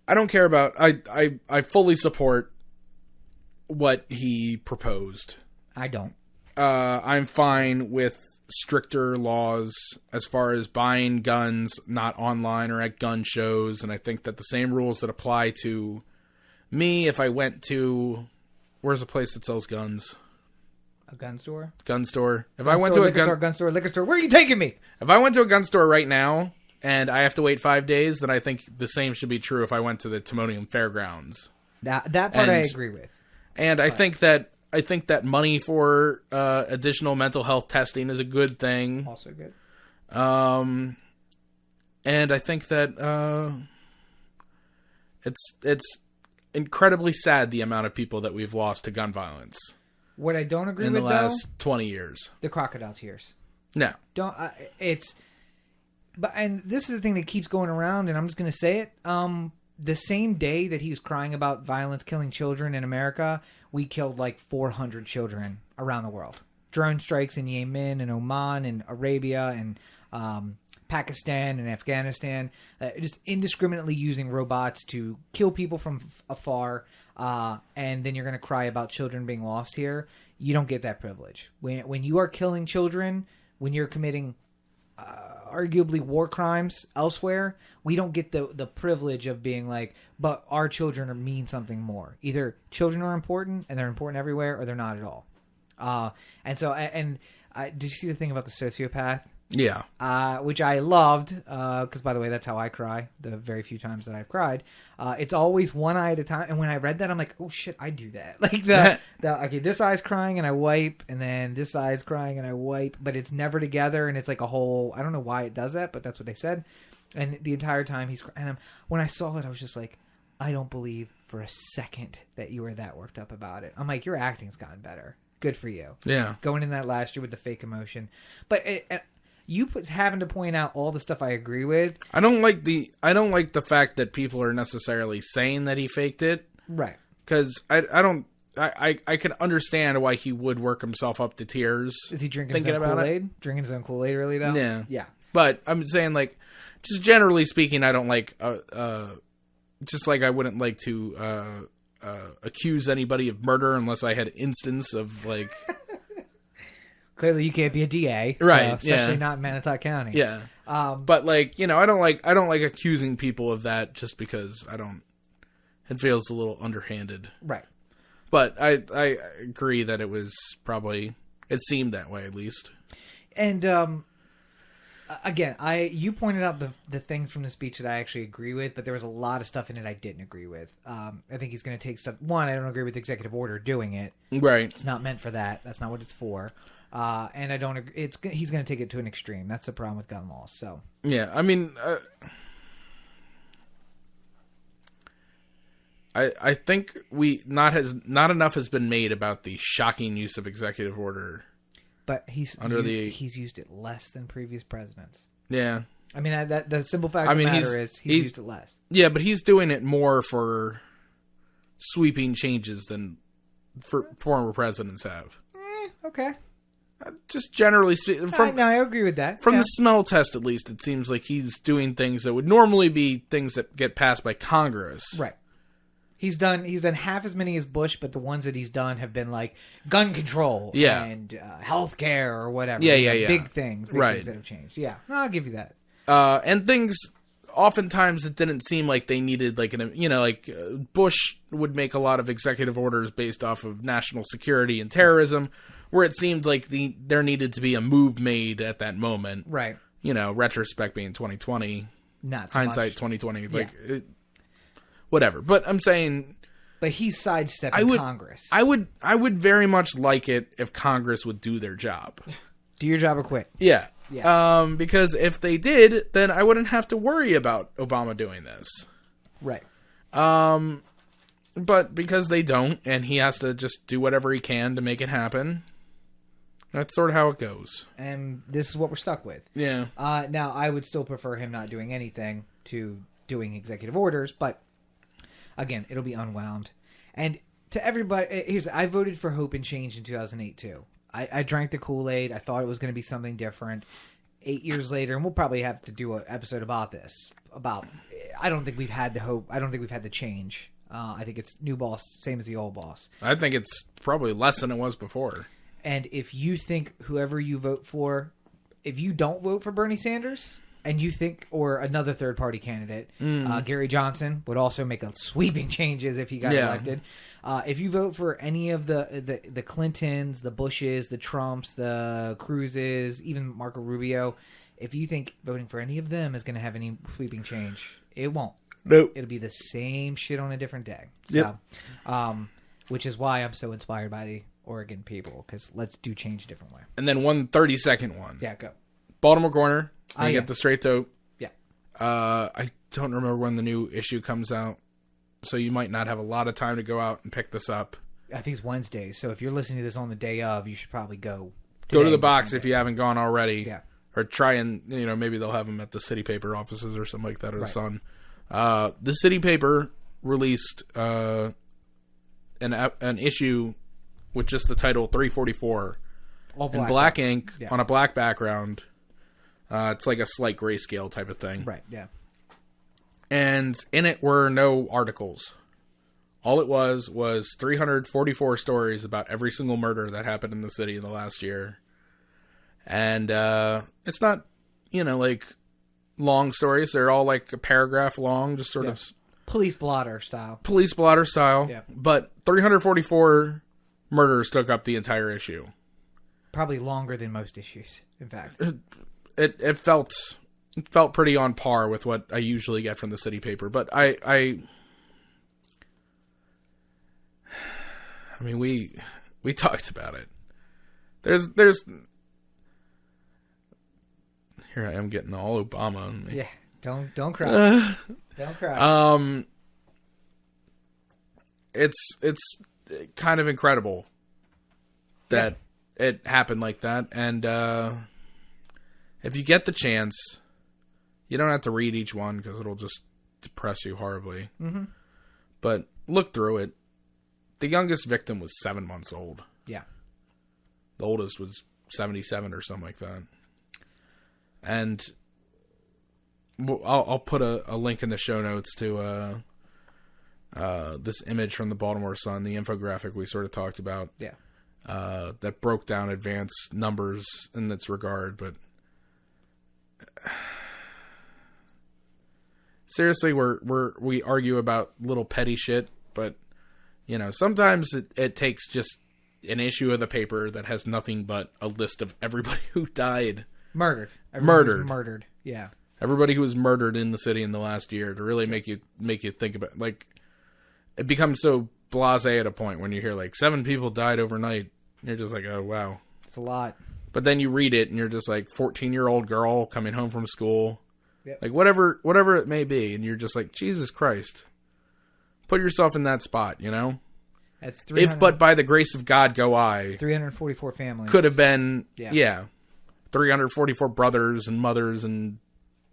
I don't care about, I fully support what he proposed. I don't. I'm fine with stricter laws as far as buying guns not online or at gun shows, and I think that the same rules that apply to me if I went to, where's a place that sells guns? A gun store? Gun store. If I went to a gun store, liquor store, where are you taking me? If I went to a gun store right now and I have to wait 5 days, then I think the same should be true if I went to the Timonium Fairgrounds. That part I agree with. And I think that money for additional mental health testing is a good thing. Also good. And I think that it's incredibly sad the amount of people that we've lost to gun violence. What I don't agree with, though, in the last 20 years, the crocodile tears. No, don't. And this is the thing that keeps going around, and I'm just going to say it. The same day that he was crying about violence killing children in America, we killed like 400 children around the world. Drone strikes in Yemen and Oman and Arabia and Pakistan and Afghanistan, just indiscriminately using robots to kill people from afar. And then you're going to cry about children being lost here. You don't get that privilege. When you are killing children, when you're committing arguably war crimes elsewhere, we don't get the privilege of being like, but our children mean something more. Either children are important and they're important everywhere, or they're not at all. Did you see the thing about the sociopath? Yeah. Which I loved, because by the way, that's how I cry. The very few times that I've cried, it's always one eye at a time. And when I read that, I'm like, oh shit, I do that. Like okay, this eye's crying and I wipe, and then this eye's crying and I wipe, but it's never together, and it's like a whole. I don't know why it does that, but that's what they said. And the entire time he's crying. And when I saw it, I was just like, I don't believe for a second that you were that worked up about it. I'm like, your acting's gotten better. Good for you. Yeah. Going in that last year with the fake emotion, but having to point out all the stuff I agree with. I don't like the fact that people are necessarily saying that he faked it. Right. Because I can understand why he would work himself up to tears. Is he drinking his own Kool-Aid? Drinking his own Kool-Aid, really, though? Yeah. Yeah. But I'm saying, like, just generally speaking, I don't like, just like I wouldn't like to accuse anybody of murder unless I had instance of, like... Clearly, you can't be a DA, right? So, especially not in Manitowoc County. Yeah, but like I don't like accusing people of that just because I don't. It feels a little underhanded, right? But I agree that it was probably it seemed that way at least. And again, you pointed out the things from the speech that I actually agree with, but there was a lot of stuff in it I didn't agree with. I think he's going to take stuff. One, I don't agree with the executive order doing it. Right, it's not meant for that. That's not what it's for. And I don't agree. He's going to take it to an extreme. That's the problem with gun laws. So yeah, I mean, I think not enough has been made about the shocking use of executive order. But he's used it less than previous presidents. Yeah, I mean that the simple fact of the matter is he's used it less. Yeah, but he's doing it more for sweeping changes than former presidents have. Okay. Just generally speaking, no, I agree with that. From the smell test, at least, it seems like he's doing things that would normally be things that get passed by Congress. Right. He's done half as many as Bush, but the ones that he's done have been like gun control and health care or whatever. Yeah. Big things, right. Things that have changed. Yeah, no, I'll give you that. And things, oftentimes it didn't seem like they needed Bush would make a lot of executive orders based off of national security and terrorism, where it seemed like there needed to be a move made at that moment. Right. Retrospect being 2020. Not so hindsight much. 2020. Whatever. But I'm saying... But he's sidestepping Congress. I would very much like it if Congress would do their job. Do your job or quit. Yeah. Because if they did, then I wouldn't have to worry about Obama doing this. Right. But because they don't, and he has to just do whatever he can to make it happen... That's sort of how it goes. And this is what we're stuck with. Yeah. Now, I would still prefer him not doing anything to doing executive orders, but again, it'll be unwound. And To everybody, I voted for hope and change in 2008 too. I drank the Kool-Aid. I thought it was going to be something different. 8 years later, and we'll probably have to do an episode about this. I don't think we've had the hope. I don't think we've had the change. I think it's new boss, same as the old boss. I think it's probably less than it was before. And if you think whoever you vote for, if you don't vote for Bernie Sanders, and you think, or another third-party candidate, Gary Johnson would also make a sweeping changes if he got elected. If you vote for any of the Clintons, the Bushes, the Trumps, the Cruzes, even Marco Rubio, if you think voting for any of them is going to have any sweeping change, it won't. Nope. It'll be the same shit on a different day. Yep. So, which is why I'm so inspired by the Oregon people, because let's do change a different way. And then one 30-second one. Yeah, go. Baltimore Corner. I get the straight dope. Yeah. I don't remember when the new issue comes out, so you might not have a lot of time to go out and pick this up. I think it's Wednesday, so if you're listening to this on the day of, you should probably go. Go to the box if you haven't gone already. Yeah. Or try and, maybe they'll have them at the City Paper offices or something like that, or the Sun. The City Paper released an issue with just the title 344 in black ink on a black background. It's like a slight grayscale type of thing. Right, yeah. And in it were no articles. All it was 344 stories about every single murder that happened in the city in the last year. And it's not, like long stories. They're all like a paragraph long, just sort of police blotter style. Yeah. But 344 murders took up the entire issue. Probably longer than most issues, in fact. It felt pretty on par with what I usually get from the City Paper, but I mean we talked about it. There's here I am getting all Obama on me. Yeah, don't cry. Don't cry. It's kind of incredible that it happened like that, and if you get the chance, you don't have to read each one because it'll just depress you horribly. Mm-hmm. But look through it. The youngest victim was 7 months old. Yeah. The oldest was 77 or something like that. And I'll put a link in the show notes to this image from the Baltimore Sun, the infographic we sort of talked about. Yeah. That broke down advanced numbers in its regard, but seriously, we argue about little petty shit, but sometimes it takes just an issue of the paper that has nothing but a list of everybody who died. Murdered. Yeah. Everybody who was murdered in the city in the last year to really make you think about, like, it becomes so blasé at a point when you hear like 7 people died overnight. And you're just like, oh wow, it's a lot. But then you read it and you're just like 14-year-old girl coming home from school, like whatever it may be, and you're just like, Jesus Christ, put yourself in that spot, That's if but by the grace of God go I. 344 families could have been 344 brothers and mothers and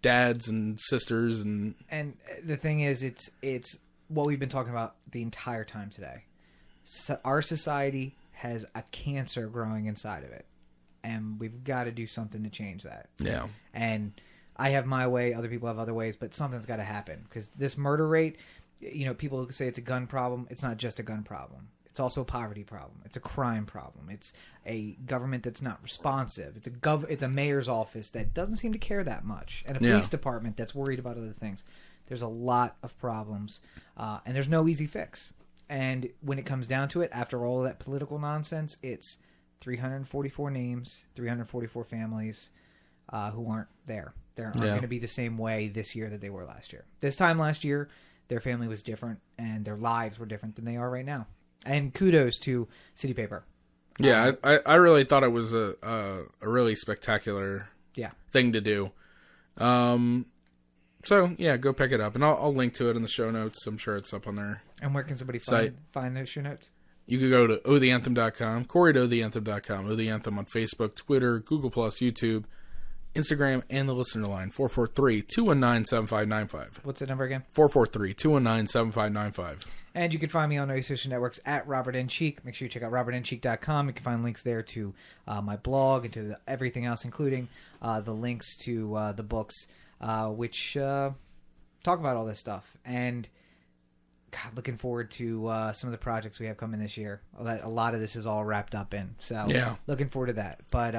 dads and sisters and the thing is, it's what we've been talking about the entire time today. So our society has a cancer growing inside of it, and we've got to do something to change that. Yeah. And I have my way, other people have other ways, but something's got to happen because this murder rate, people say it's a gun problem. It's not just a gun problem. It's also a poverty problem. It's a crime problem. It's a government that's not responsive. It's a mayor's office that doesn't seem to care that much, and a police department that's worried about other things. There's a lot of problems, and there's no easy fix. And when it comes down to it, after all of that political nonsense, it's 344 names, 344 families who aren't there. They aren't going to be the same way this year that they were last year. This time last year, their family was different, and their lives were different than they are right now. And kudos to City Paper. Yeah, I really thought it was a really spectacular thing to do. So, yeah, go pick it up. And I'll link to it in the show notes. I'm sure it's up on there. And where can somebody find those show notes? You can go to otheanthem.com, Cory to otheanthem.com, OTheAnthem on Facebook, Twitter, Google+, YouTube, Instagram, and the listener line, 443-219-7595. What's the number again? 443-219-7595. And you can find me on all your social networks at Robert N. Cheek. Make sure you check out robertncheek.com. You can find links there to my blog and to everything else, including the links to the books, which talk about all this stuff. And God, looking forward to some of the projects we have coming this year. A lot of this is all wrapped up in. So yeah, looking forward to that. But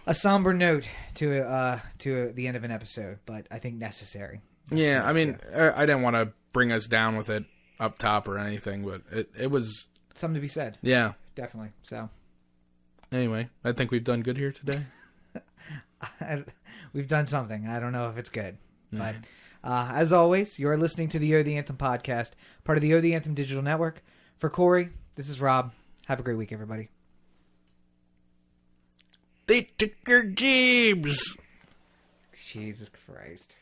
a somber note to the end of an episode, but I think necessary. Yeah, I mean, I didn't want to bring us down with it up top or anything, but it was something to be said. Yeah, definitely. So anyway, I think we've done good here today. We've done something. I don't know if it's good, but as always, you are listening to the the Anthem podcast, part of the the Anthem digital network. For Cory, this is Rob. Have a great week, everybody. They took your games. Jesus Christ.